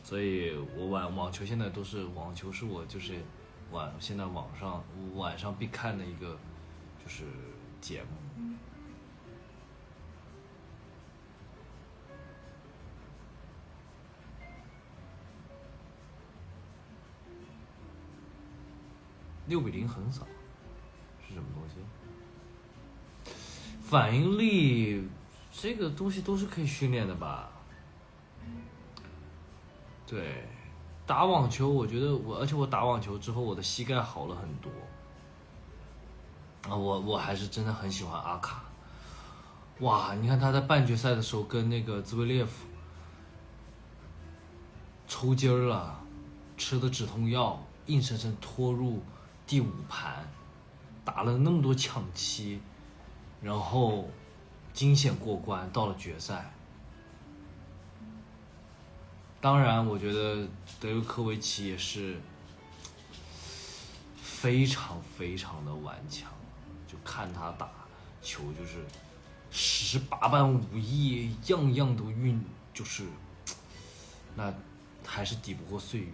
所以我网球现在都是网球是我就是现在晚上必看的一个就是节目。6-0横扫是什么东西？反应力这个东西都是可以训练的吧？对，打网球，我觉得而且我打网球之后，我的膝盖好了很多。我还是真的很喜欢阿卡。哇，你看他在半决赛的时候跟那个兹维列夫抽筋儿了，吃的止痛药，硬生生拖入第5盘，打了那么多抢七，然后惊险过关到了决赛。当然，我觉得德约科维奇也是非常非常的顽强，就看他打球就是18般武艺，样样都运，就是那还是抵不过岁月。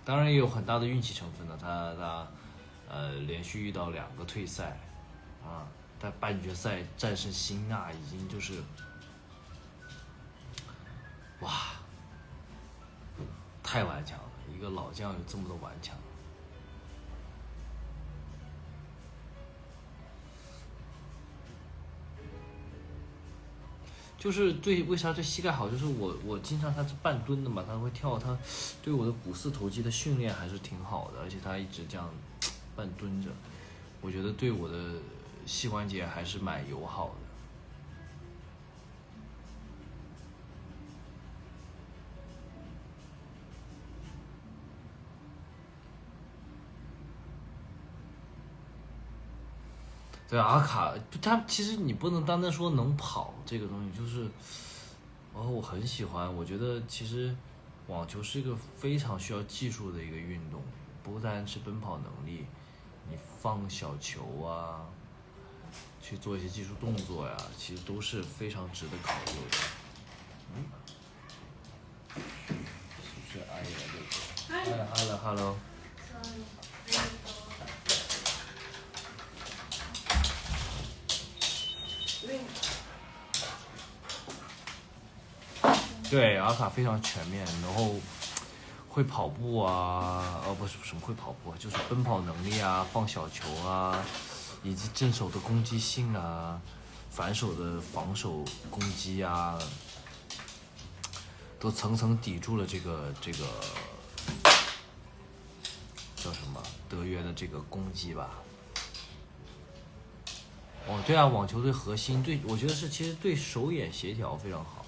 当然也有很大的运气成分的，他连续遇到2个退赛啊，在半决赛战胜辛纳已经就是哇，太顽强了，一个老将有这么的顽强。就是为啥对膝盖好？就是我经常他是半蹲的嘛，他会跳，他对我的股四头肌的训练还是挺好的，而且他一直这样半蹲着，我觉得对我的膝关节还是蛮友好的。对阿卡，他其实你不能单单说能跑这个东西，就是我很喜欢，我觉得其实网球是一个非常需要技术的一个运动，不单是奔跑能力，你放小球啊，去做一些技术动作呀，其实都是非常值得考究的。是不是阿姨来这个？Hello。对，阿卡非常全面，然后会跑步啊，不是什么会跑步啊，就是奔跑能力啊，放小球啊，以及正手的攻击性啊，反手的防守攻击啊，都层层抵住了这个叫什么德约的这个攻击吧。对啊，网球对核心，对我觉得是其实对手眼协调非常好。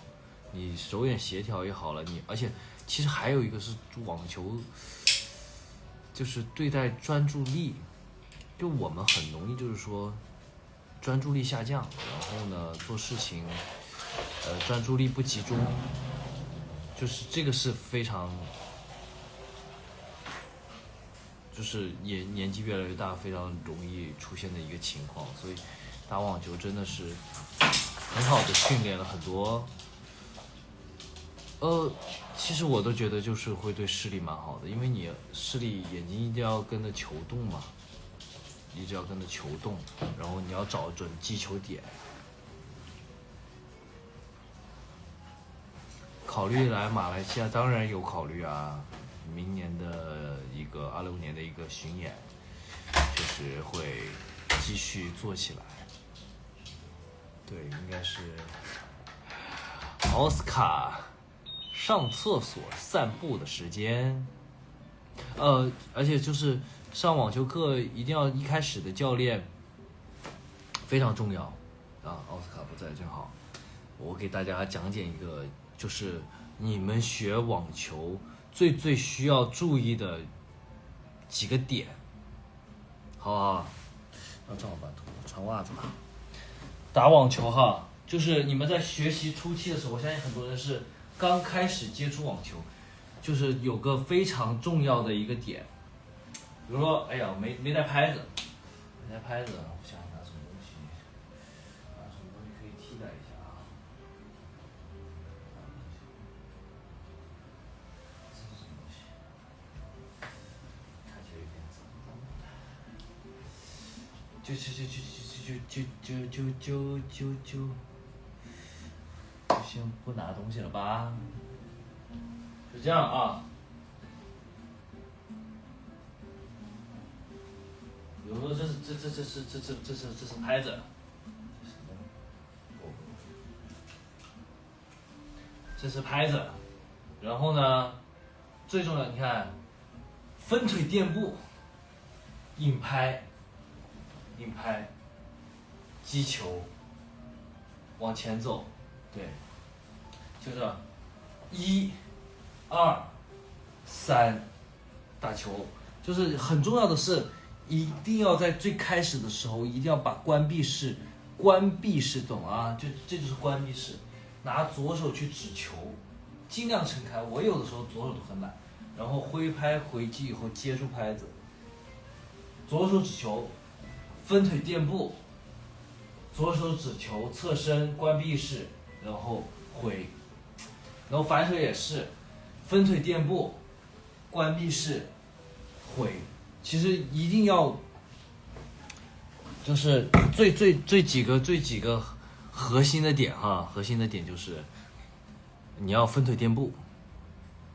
你手眼协调也好了，而且其实还有一个是网球，就是对待专注力，就我们很容易就是说专注力下降，然后呢做事情专注力不集中，就是这个是非常，就是年纪越来越大非常容易出现的一个情况，所以打网球真的是很好的训练了很多。其实我都觉得就是会对视力蛮好的，因为你视力眼睛一定要跟着球动嘛，一直要跟着球动，然后你要找准击球点。考虑来马来西亚，当然有考虑啊，明年的一个26年的一个巡演，确实会继续做起来。对，应该是奥斯卡上厕所散步的时间，而且就是上网球课一定要一开始的教练非常重要啊。奥斯卡不在，正好我给大家讲解一个，就是你们学网球最需要注意的几个点，好不好？正好把穿袜子吧。打网球哈，就是你们在学习初期的时候，我相信很多人是刚开始接触网球，就是有个非常重要的一个点，比如说，哎呀，没带拍子，我想想拿什么东西，可以替代一下啊？这是什么东西？看起来有点脏脏的。就先不拿东西了吧？就这样啊。是拍子，这是拍子，然后呢，最重要，你看，分腿垫步，硬拍，击球，往前走，对，就是1、2、3，打球，就是很重要的是，一定要在最开始的时候，一定要把关闭式，懂啊？这就是关闭式。拿左手去指球，尽量撑开。我有的时候左手都很懒，然后挥拍回击以后接住拍子，左手指球，分腿垫步，左手指球侧身关闭式，然后挥，然后反手也是分腿垫步，关闭式，挥。其实一定要就是最几个核心的点哈，核心的点就是你要分腿垫步，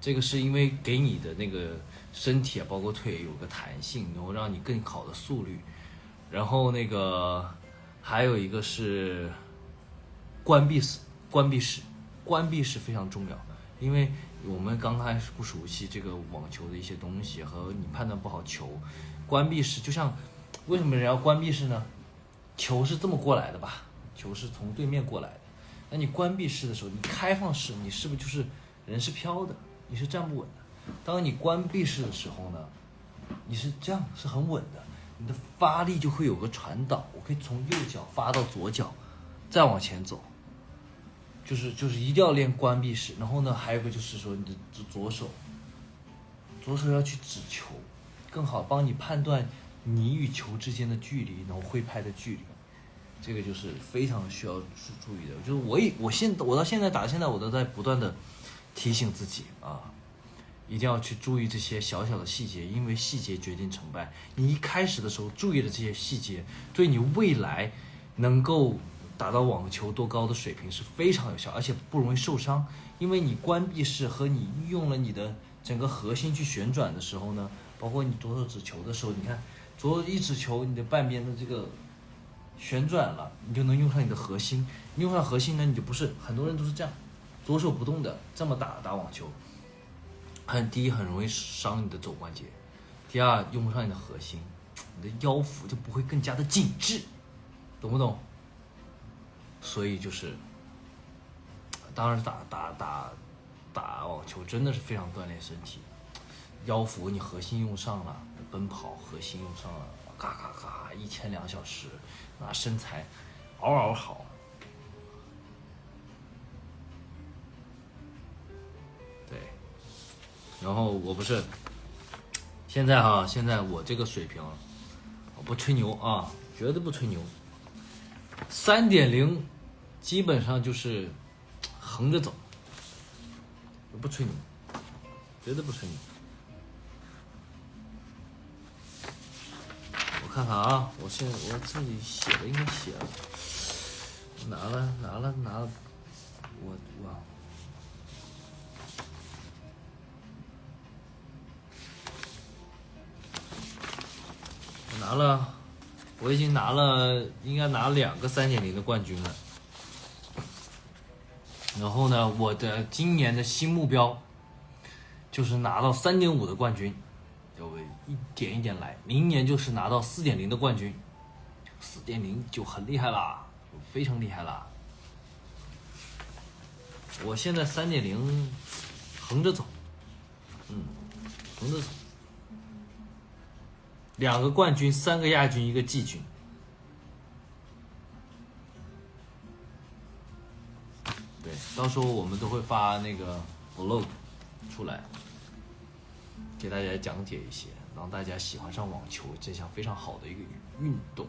这个是因为给你的那个身体啊，包括腿有个弹性，然后让你更好的速率。然后那个还有一个是关闭式非常重要，因为我们刚开始不熟悉这个网球的一些东西和你判断不好球，关闭式就像为什么人要关闭式呢？球是这么过来的吧？球是从对面过来的，那你关闭式的时候，你开放式，你是不是就是人是飘的，你是站不稳的？当你关闭式的时候呢，你是这样是很稳的，你的发力就会有个传导，我可以从右脚发到左脚，再往前走，就是一定要练关闭式。然后呢，还有一个就是说你的左手要去指球，更好帮你判断你与球之间的距离，然后挥拍的距离。这个就是非常需要注意的，就是我到现在打到现在，我都在不断的提醒自己啊，一定要去注意这些小小的细节，因为细节决定成败。你一开始的时候注意的这些细节，对你未来能够打到网球多高的水平是非常有效，而且不容易受伤。因为你关闭式和你用了你的整个核心去旋转的时候呢，包括你左手指球的时候，你看左手一指球，你的半边的这个旋转了，你就能用上你的核心。你用上核心呢，你就不是很多人都是这样，左手不动的这么打网球，第一很容易伤你的肘关节，第二用不上你的核心，你的腰腹就不会更加的紧致，懂不懂？所以就是，当然打网球真的是非常锻炼身体，腰腹你核心用上了，奔跑核心用上了，嘎嘎嘎，1200小时，那身材嗷嗷好。对，然后我不是现在我这个水平，我不吹牛啊，绝对不吹牛。3.0基本上就是横着走，我不吹牛，绝对不吹牛。我看看啊，我自己写的应该写了，拿了，我拿了，我已经应该拿了2个3.0的冠军了。然后呢，我的今年的新目标就是拿到3.5的冠军，就一点一点来。明年就是拿到4.0的冠军，4.0就很厉害啦，非常厉害啦。我现在3.0横着走，横着走。2个冠军，3个亚军，1个季军。对，到时候我们都会发那个 vlog 出来，给大家讲解一些，让大家喜欢上网球这项非常好的一个运动。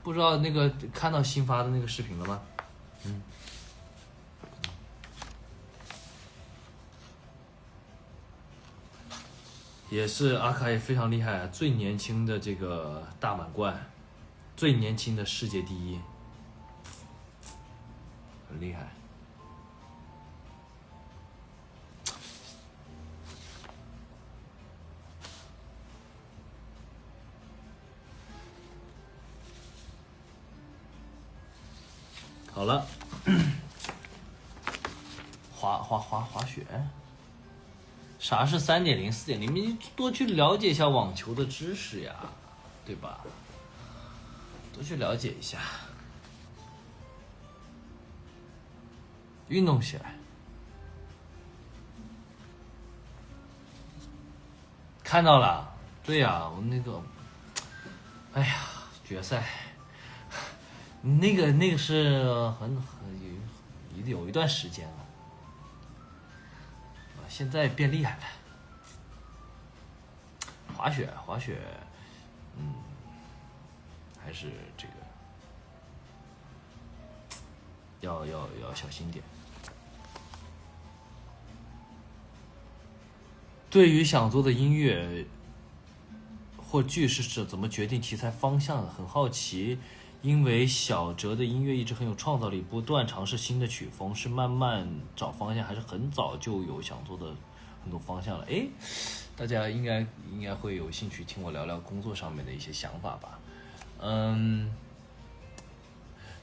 不知道那个看到新发的那个视频了吗？也是阿卡也非常厉害，最年轻的这个大满贯，最年轻的世界第一，很厉害。好了，滑雪，啥是3.0、4.0？你多去了解一下网球的知识呀，对吧？多去了解一下，运动起来。看到了，对呀，我那个，哎呀，决赛，那个是有一段时间了，现在变厉害了。滑雪，还是这个要小心点。对于想做的音乐或剧是怎么决定题材方向的，很好奇。因为小哲的音乐一直很有创造力，不断尝试新的曲风，是慢慢找方向，还是很早就有想做的很多方向了？诶，大家应该会有兴趣听我聊聊工作上面的一些想法吧。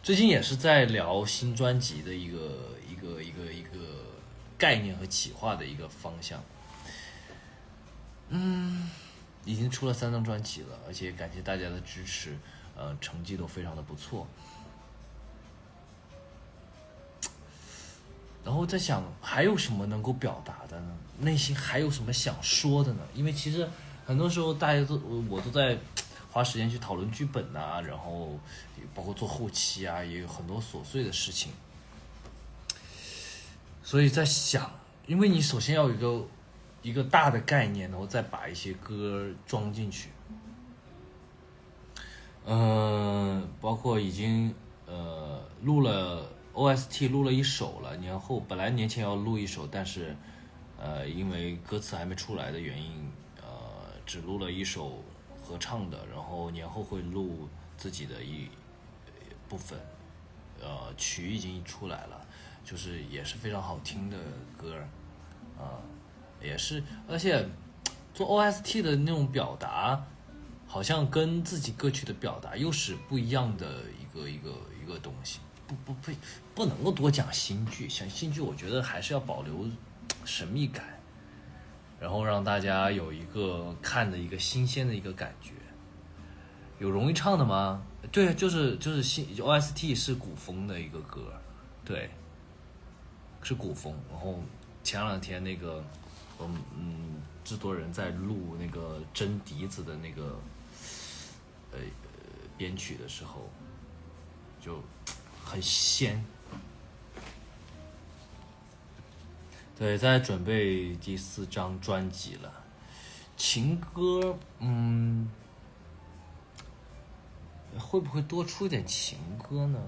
最近也是在聊新专辑的一个概念和企划的一个方向。已经出了3张专辑了，而且感谢大家的支持，成绩都非常的不错。然后在想还有什么能够表达的呢？内心还有什么想说的呢？因为其实很多时候我都在花时间去讨论剧本啊，然后包括做后期啊，也有很多琐碎的事情。所以在想，因为你首先要有一个大的概念，然后再把一些歌装进去。包括已经录了 OST 录了一首了，本来年前要录一首，但是因为歌词还没出来的原因，只录了一首合唱的，然后年后会录自己的一部分，曲已经出来了，就是也是非常好听的歌，也是，而且做 OST 的那种表达，好像跟自己歌曲的表达又是不一样的一个东西。不能够多讲新剧，像新剧我觉得还是要保留神秘感，然后让大家有一个看的一个新鲜的一个感觉。有容易唱的吗？对，就是OST 是古风的一个歌，对，是古风。然后前2天那个制作人在录那个真笛子的那个编曲的时候，就很鲜。对，在准备第4张专辑了，情歌，会不会多出一点情歌呢？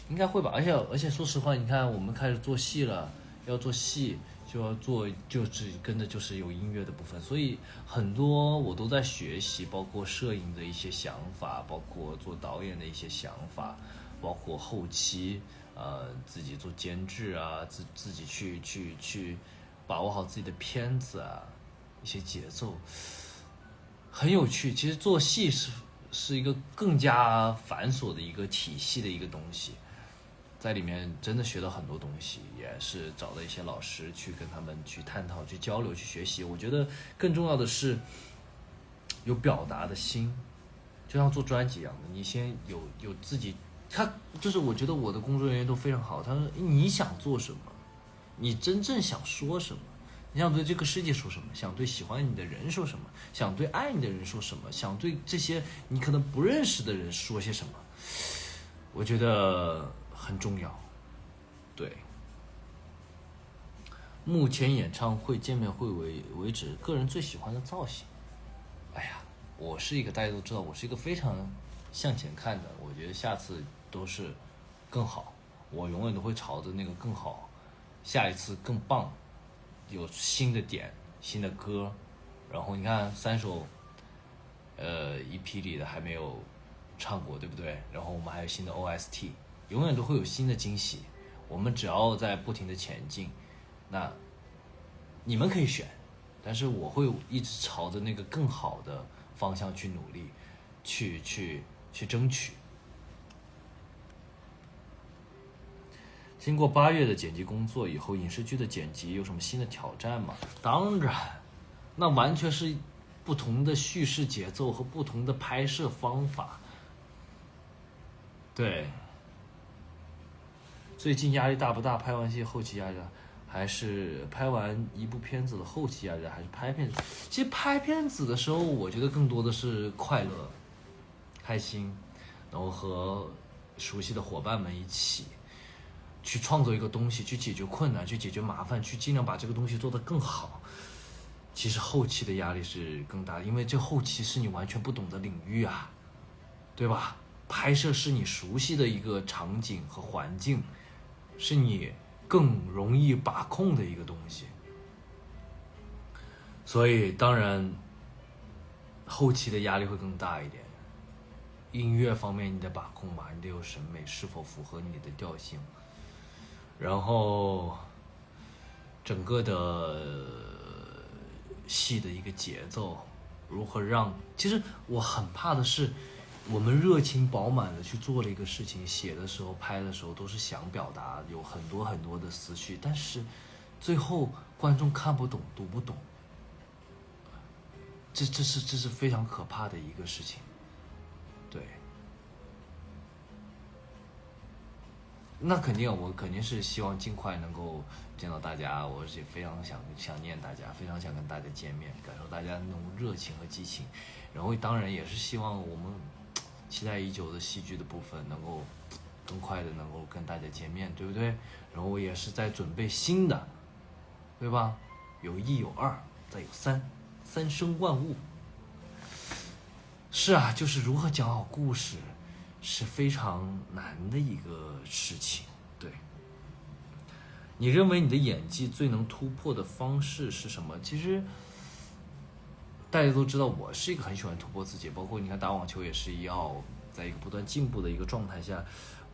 应该会吧，而且说实话，你看我们开始做戏了，要做戏就要做，就是跟着就是有音乐的部分，所以很多我都在学习，包括摄影的一些想法，包括做导演的一些想法，包括后期自己做监制啊，自己去把握好自己的片子啊，一些节奏很有趣。其实做戏是一个更加繁琐的一个体系的一个东西，在里面真的学到很多东西，也是找了一些老师去跟他们去探讨、去交流、去学习。我觉得更重要的是有表达的心，就像做专辑一样的，你先有自己。就是我觉得我的工作人员都非常好，他说你想做什么，你真正想说什么，你想对这个世界说什么，想对喜欢你的人说什么，想对爱你的人说什么，想对这些你可能不认识的人说些什么，我觉得很重要。对，目前演唱会见面会为止，个人最喜欢的造型，哎呀，我是一个大家都知道，我是一个非常向前看的，我觉得下次都是更好，我永远都会朝着那个更好，下一次更棒，有新的点、新的歌，然后你看3首EP 里的还没有唱过，对不对？然后我们还有新的 OST， 永远都会有新的惊喜，我们只要在不停的前进，那你们可以选，但是我会一直朝着那个更好的方向去努力，去争取。经过8月的剪辑工作以后，影视剧的剪辑有什么新的挑战吗？当然，那完全是不同的叙事节奏和不同的拍摄方法。对，最近压力大不大？拍完戏后期压力大，还是拍完一部片子的后期压力大，还是拍片子？其实拍片子的时候，我觉得更多的是快乐、开心，然后和熟悉的伙伴们一起去创作一个东西，去解决困难，去解决麻烦，去尽量把这个东西做得更好。其实后期的压力是更大的，因为这后期是你完全不懂的领域啊，对吧？拍摄是你熟悉的一个场景和环境，是你更容易把控的一个东西，所以当然后期的压力会更大一点。音乐方面你得把控嘛，你得有审美，是否符合你的调性，然后整个的戏的一个节奏如何让，其实我很怕的是我们热情饱满的去做了一个事情，写的时候拍的时候都是想表达，有很多很多的思绪，但是最后观众看不懂读不懂，这是非常可怕的一个事情。对，那肯定，我肯定是希望尽快能够见到大家，我是非常想念大家，非常想跟大家见面，感受大家那种热情和激情。然后当然也是希望我们期待已久的戏剧的部分能够更快的能够跟大家见面，对不对？然后我也是在准备新的，对吧？有一有二，再有三，三生万物。是啊，就是如何讲好故事是非常难的一个事情。对，你认为你的演技最能突破的方式是什么？其实大家都知道我是一个很喜欢突破自己，包括你看打网球也是要在一个不断进步的一个状态下，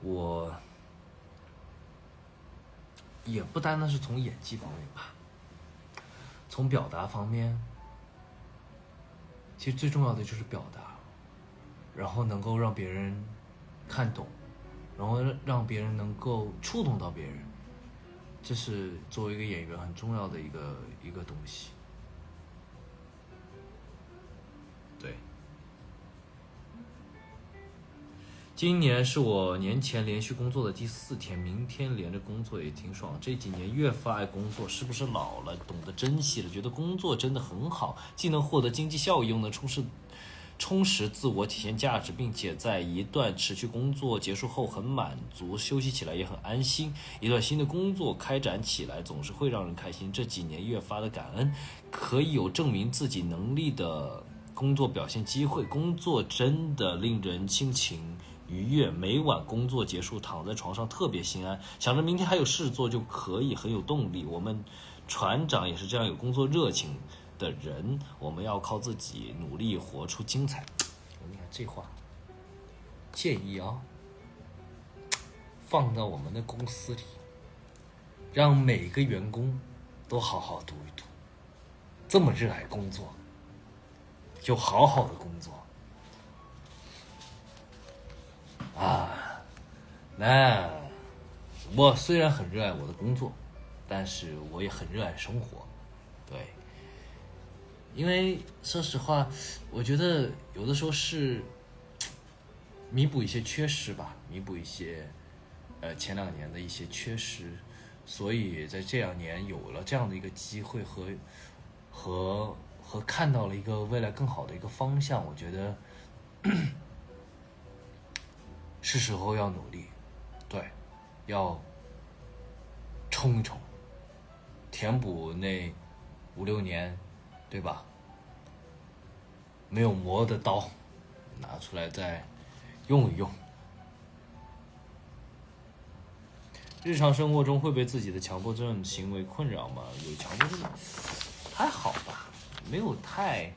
我也不单单是从演技方面吧，从表达方面，其实最重要的就是表达，然后能够让别人看懂，然后让别人能够触动到别人，这是作为一个演员很重要的一个东西。对，今年是我年前连续工作的第4天，明天连着工作也挺爽。这几年越发爱工作，是不是老了，懂得珍惜了？觉得工作真的很好，既能获得经济效益，又能充实自我，体现价值，并且在一段持续工作结束后很满足，休息起来也很安心。一段新的工作开展起来总是会让人开心。这几年越发的感恩，可以有证明自己能力的工作表现机会。工作真的令人心情愉悦，每晚工作结束躺在床上特别心安，想着明天还有事做就可以很有动力。我们船长也是这样有工作热情的人，我们要靠自己努力活出精彩。你看这话建议啊，放到我们的公司里，让每个员工都好好读一读。这么热爱工作，就好好的工作啊。那我虽然很热爱我的工作，但是我也很热爱生活。对，因为说实话，我觉得有的时候是弥补一些缺失吧，弥补一些前2年的一些缺失，所以在这2年有了这样的一个机会和看到了一个未来更好的一个方向，我觉得是时候要努力，对，要冲一冲，填补那5-6年，对吧？没有磨的刀，拿出来再用一用。日常生活中会被自己的强迫症行为困扰吗？有强迫症还好吧，没有太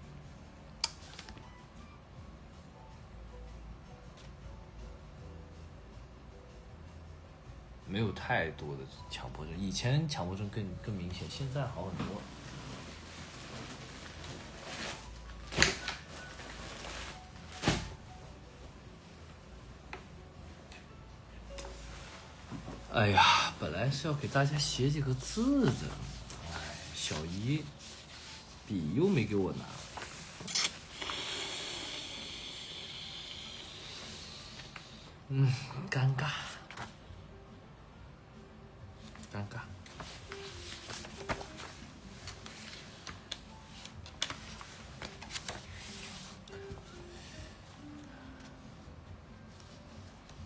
多的强迫症，以前强迫症更明显，现在好很多。哎呀，本来是要给大家写几个字的，哎，小姨笔又没给我拿。尴尬，尴尬。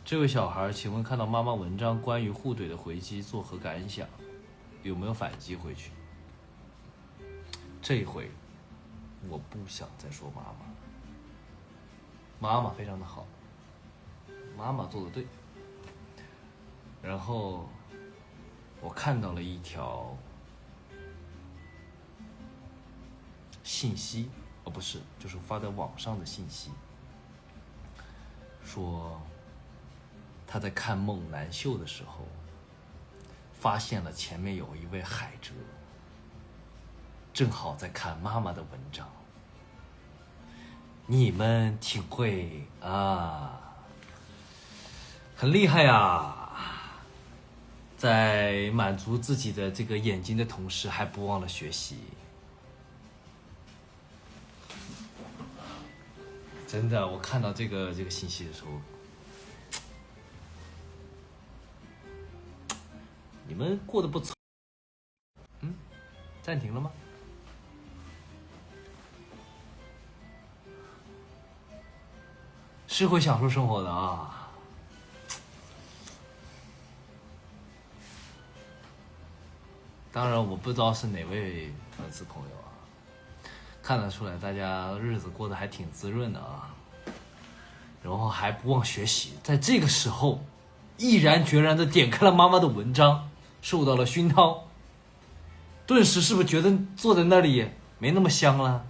这位小孩，请问看到妈妈文章关于互怼的回击作何感想？有没有反击回去？这一回，我不想再说妈妈。妈妈非常的好，妈妈做的对。然后，我看到了一条信息，不是，就是发在网上的信息，说他在看《猛男秀》的时候，发现了前面有一位海蜇，正好在看妈妈的文章。你们挺会啊，很厉害呀！在满足自己的这个眼睛的同时，还不忘了学习。真的，我看到这个信息的时候，你们过得不错。暂停了吗？是会享受生活的啊。当然，我不知道是哪位粉丝朋友啊，看得出来大家日子过得还挺滋润的啊，然后还不忘学习，在这个时候，毅然决然的点开了妈妈的文章，受到了熏陶，顿时是不是觉得坐在那里没那么香了？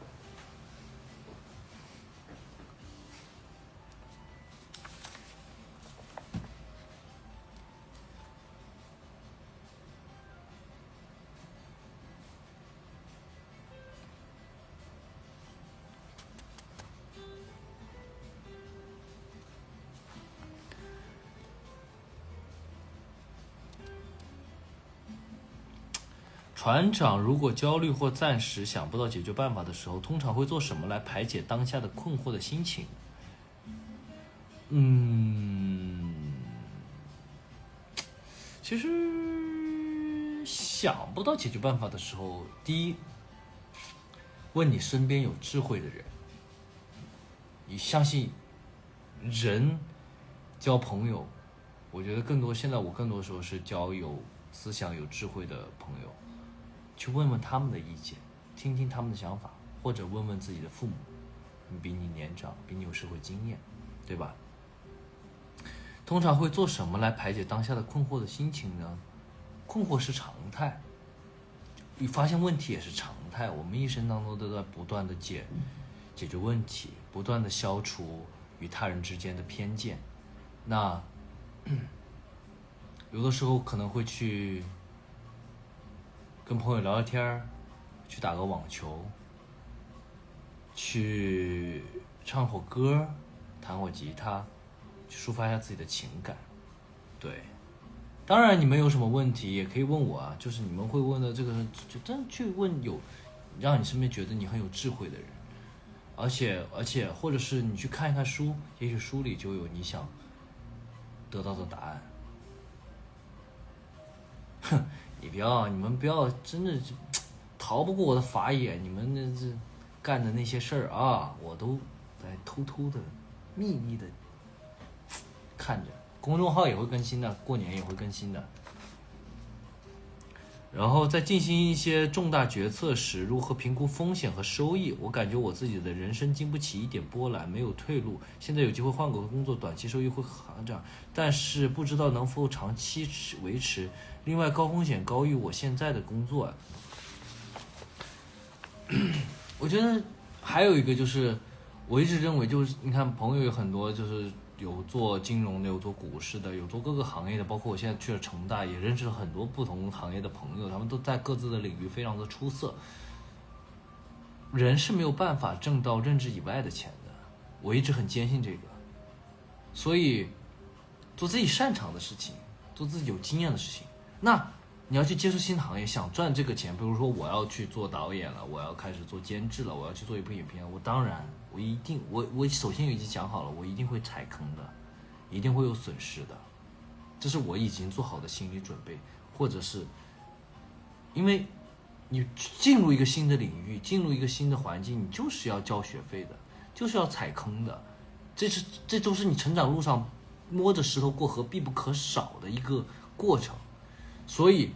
船长如果焦虑或暂时想不到解决办法的时候，通常会做什么来排解当下的困惑的心情？其实想不到解决办法的时候，第一，问你身边有智慧的人。你相信人交朋友，我觉得现在我更多时候是交有思想有智慧的朋友，去问问他们的意见，听听他们的想法，或者问问自己的父母，比你年长，比你有社会经验，对吧？通常会做什么来排解当下的困惑的心情呢？困惑是常态，你发现问题也是常态，我们一生当中都在不断的解决问题，不断的消除与他人之间的偏见。那有的时候可能会去跟朋友聊聊天，去打个网球，去唱会歌，弹会吉他，去抒发一下自己的情感。对，当然你们有什么问题也可以问我啊，就是你们会问的这个，就真的去问有让你身边觉得你很有智慧的人，而且或者是你去看一看书，也许书里就有你想得到的答案。哼，你们不要真的逃不过我的法眼，你们这干的那些事儿啊，我都在偷偷的秘密的看着，公众号也会更新的，过年也会更新的。然后在进行一些重大决策时，如何评估风险和收益？我感觉我自己的人生经不起一点波澜，没有退路。现在有机会换个工作，短期收益会行涨，但是不知道能否长期维持。另外，高风险高于我现在的工作。我觉得还有一个就是，我一直认为就是，你看朋友有很多，就是有做金融的，有做股市的，有做各个行业的，包括我现在去了成大，也认识了很多不同行业的朋友，他们都在各自的领域非常的出色。人是没有办法挣到认知以外的钱的，我一直很坚信这个。所以，做自己擅长的事情，做自己有经验的事情，那你要去接触新的行业，想赚这个钱，比如说我要去做导演了，我要开始做监制了，我要去做一部影片，我当然我一定我首先已经讲好了，我一定会踩坑的，一定会有损失的，这是我已经做好的心理准备，或者是因为你进入一个新的领域，进入一个新的环境，你就是要交学费的，就是要踩坑的，这都是你成长路上摸着石头过河必不可少的一个过程。所以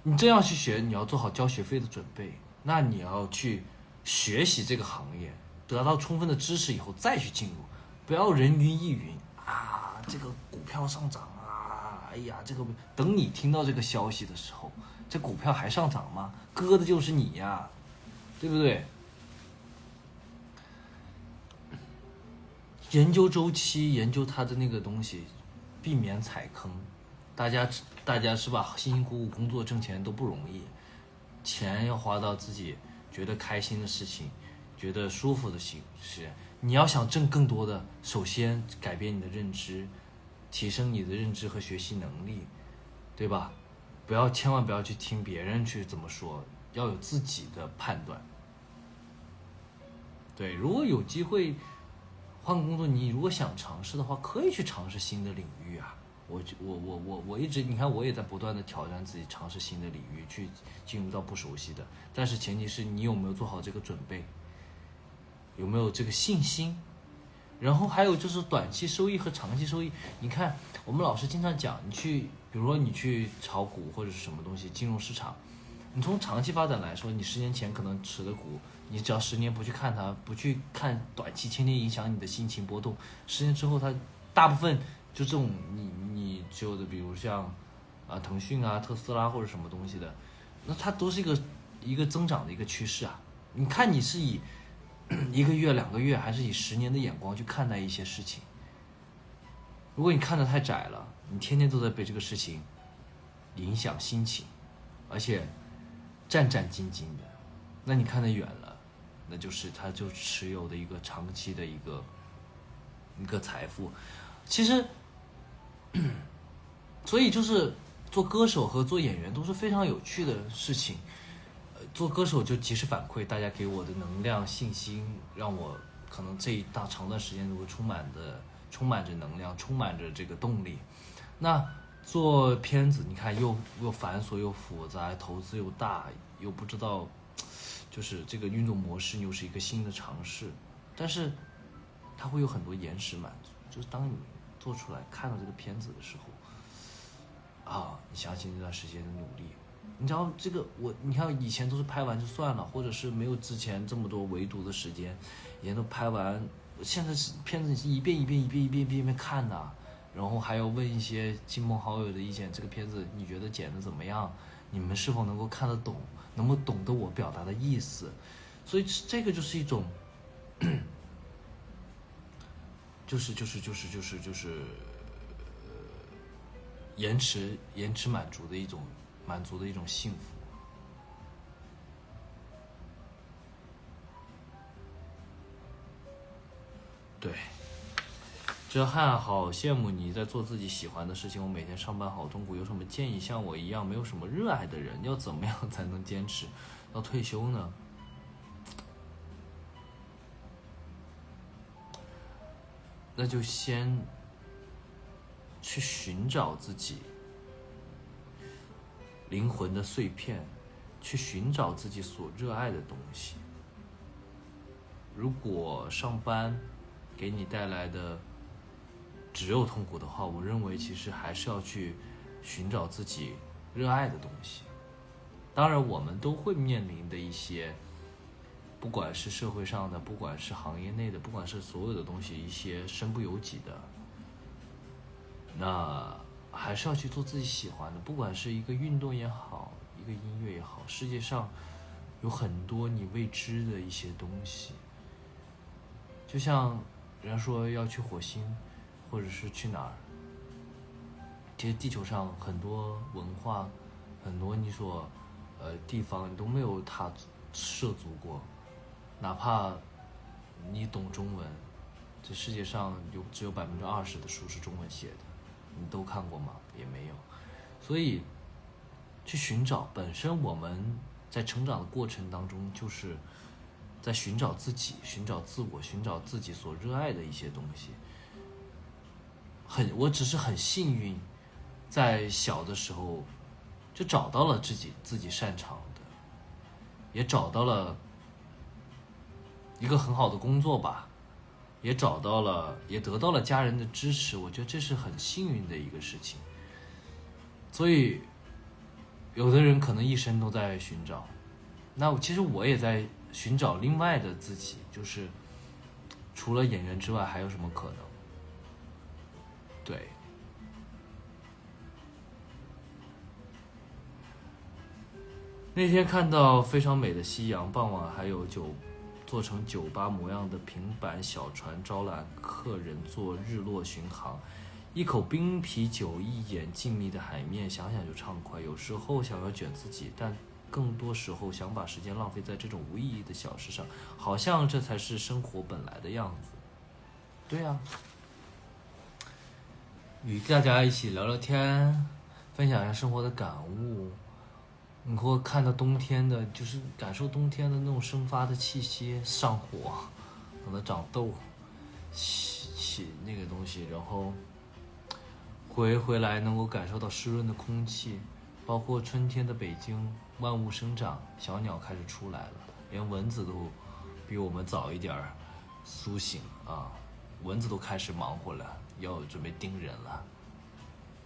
你真要去学，你要做好交学费的准备，那你要去学习这个行业，得到充分的知识以后再去进入，不要人云亦云啊，这个股票上涨啊，哎呀，这个等你听到这个消息的时候，这股票还上涨吗？割的就是你呀，对不对？研究周期，研究它的那个东西，避免踩坑。大家是吧？辛辛苦苦工作挣钱都不容易，钱要花到自己觉得开心的事情，觉得舒服的事。你要想挣更多的，首先改变你的认知，提升你的认知和学习能力，对吧？千万不要去听别人去怎么说，要有自己的判断。对，如果有机会换工作，你如果想尝试的话，可以去尝试新的领域啊。我一直，你看我也在不断的挑战自己，尝试新的领域，去进入到不熟悉的，但是前提是你有没有做好这个准备，有没有这个信心，然后还有就是短期收益和长期收益。你看我们老师经常讲，比如说你去炒股或者是什么东西，金融市场，你从长期发展来说，你10年前可能持的股，你只要10年不去看它，不去看短期天天影响你的心情波动，10年之后它大部分就这种你只有的，比如像腾讯啊、特斯拉或者什么东西的，那它都是一个增长的一个趋势啊。你看你是以1个月、2个月，还是以10年的眼光去看待一些事情？如果你看得太窄了，你天天都在被这个事情影响心情，而且战战兢兢的，那你看得远了，那就是他就持有的一个长期的一个财富。其实所以就是做歌手和做演员都是非常有趣的事情。做歌手就及时反馈大家给我的能量信心，让我可能这一大长段时间都会充满着能量，充满着这个动力。那做片子，你看又繁琐又复杂，投资又大，又不知道，就是这个运作模式又是一个新的尝试，但是它会有很多延时满足，就是当你做出来看到这个片子的时候，你想起那段时间的努力。你知道这个你看以前都是拍完就算了，或者是没有之前这么多围读的时间，以前都拍完，现在是片子你是一遍一遍看的，然后还要问一些亲朋好友的意见，这个片子你觉得剪得怎么样？你们是否能够看得懂？能够懂得我表达的意思？所以这个就是一种，就是延迟满足的一种幸福。对，哲瀚好羡慕你在做自己喜欢的事情。我每天上班好痛苦，有什么建议？像我一样没有什么热爱的人，要怎么样才能坚持到退休呢？那就先去寻找自己灵魂的碎片，去寻找自己所热爱的东西。如果上班给你带来的只有痛苦的话，我认为其实还是要去寻找自己热爱的东西。当然我们都会面临的一些，不管是社会上的，不管是行业内的，不管是所有的东西，一些身不由己的，那还是要去做自己喜欢的。不管是一个运动也好，一个音乐也好，世界上有很多你未知的一些东西。就像人家说要去火星，或者是去哪儿，其实地球上很多文化，很多你所地方你都没有涉足过。哪怕你懂中文，这世界上只有20%的书是中文写的，你都看过吗？也没有。所以去寻找本身我们在成长的过程当中，就是在寻找自己，寻找自我，寻找自己所热爱的一些东西。我只是很幸运，在小的时候就找到了自己擅长的，也找到了一个很好的工作吧，也得到了家人的支持，我觉得这是很幸运的一个事情。所以有的人可能一生都在寻找，那其实我也在寻找另外的自己，就是除了演员之外还有什么可能。对，那天看到非常美的夕阳，傍晚还有做成酒吧模样的平板小船招揽客人做日落巡航，一口冰啤酒，一眼静谧的海面，想想就畅快。有时候想要卷自己，但更多时候想把时间浪费在这种无意义的小事上，好像这才是生活本来的样子。对啊，与大家一起聊聊天，分享一下生活的感悟。你会看到冬天的，就是感受冬天的那种生发的气息，上火，可能长痘，起那个东西，然后回来能够感受到湿润的空气，包括春天的北京，万物生长，小鸟开始出来了，连蚊子都比我们早一点苏醒啊，蚊子都开始忙活了，要准备叮人了，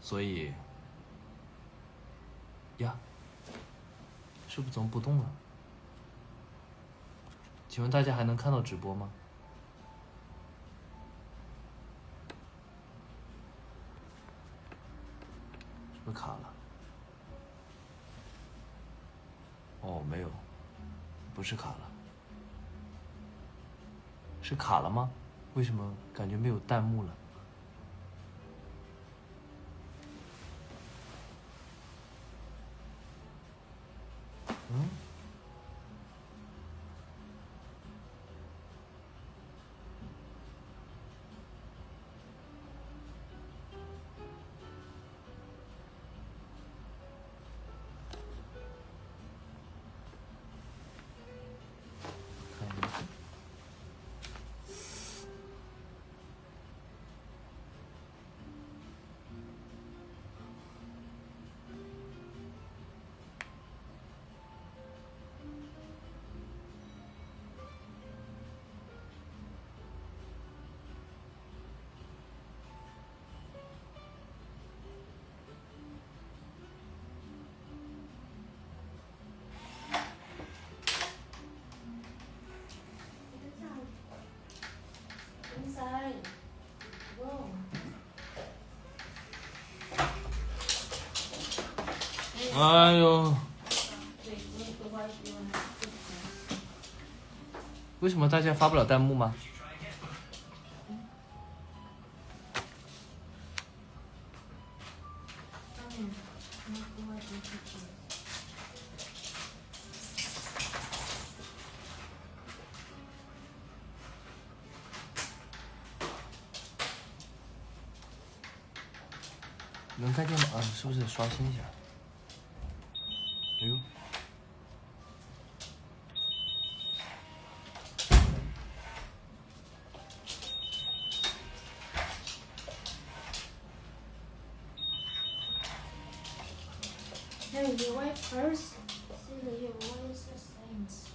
所以呀。是不是怎么不动了？请问大家还能看到直播吗？是不是卡了？哦，没有，不是卡了，是卡了吗？为什么感觉没有弹幕了？嗯？看一下。哎呦，为什么大家发不了弹幕吗？能看见吗？是不是刷新一下？哎呦，Hey, your wife first. See that your voice is things.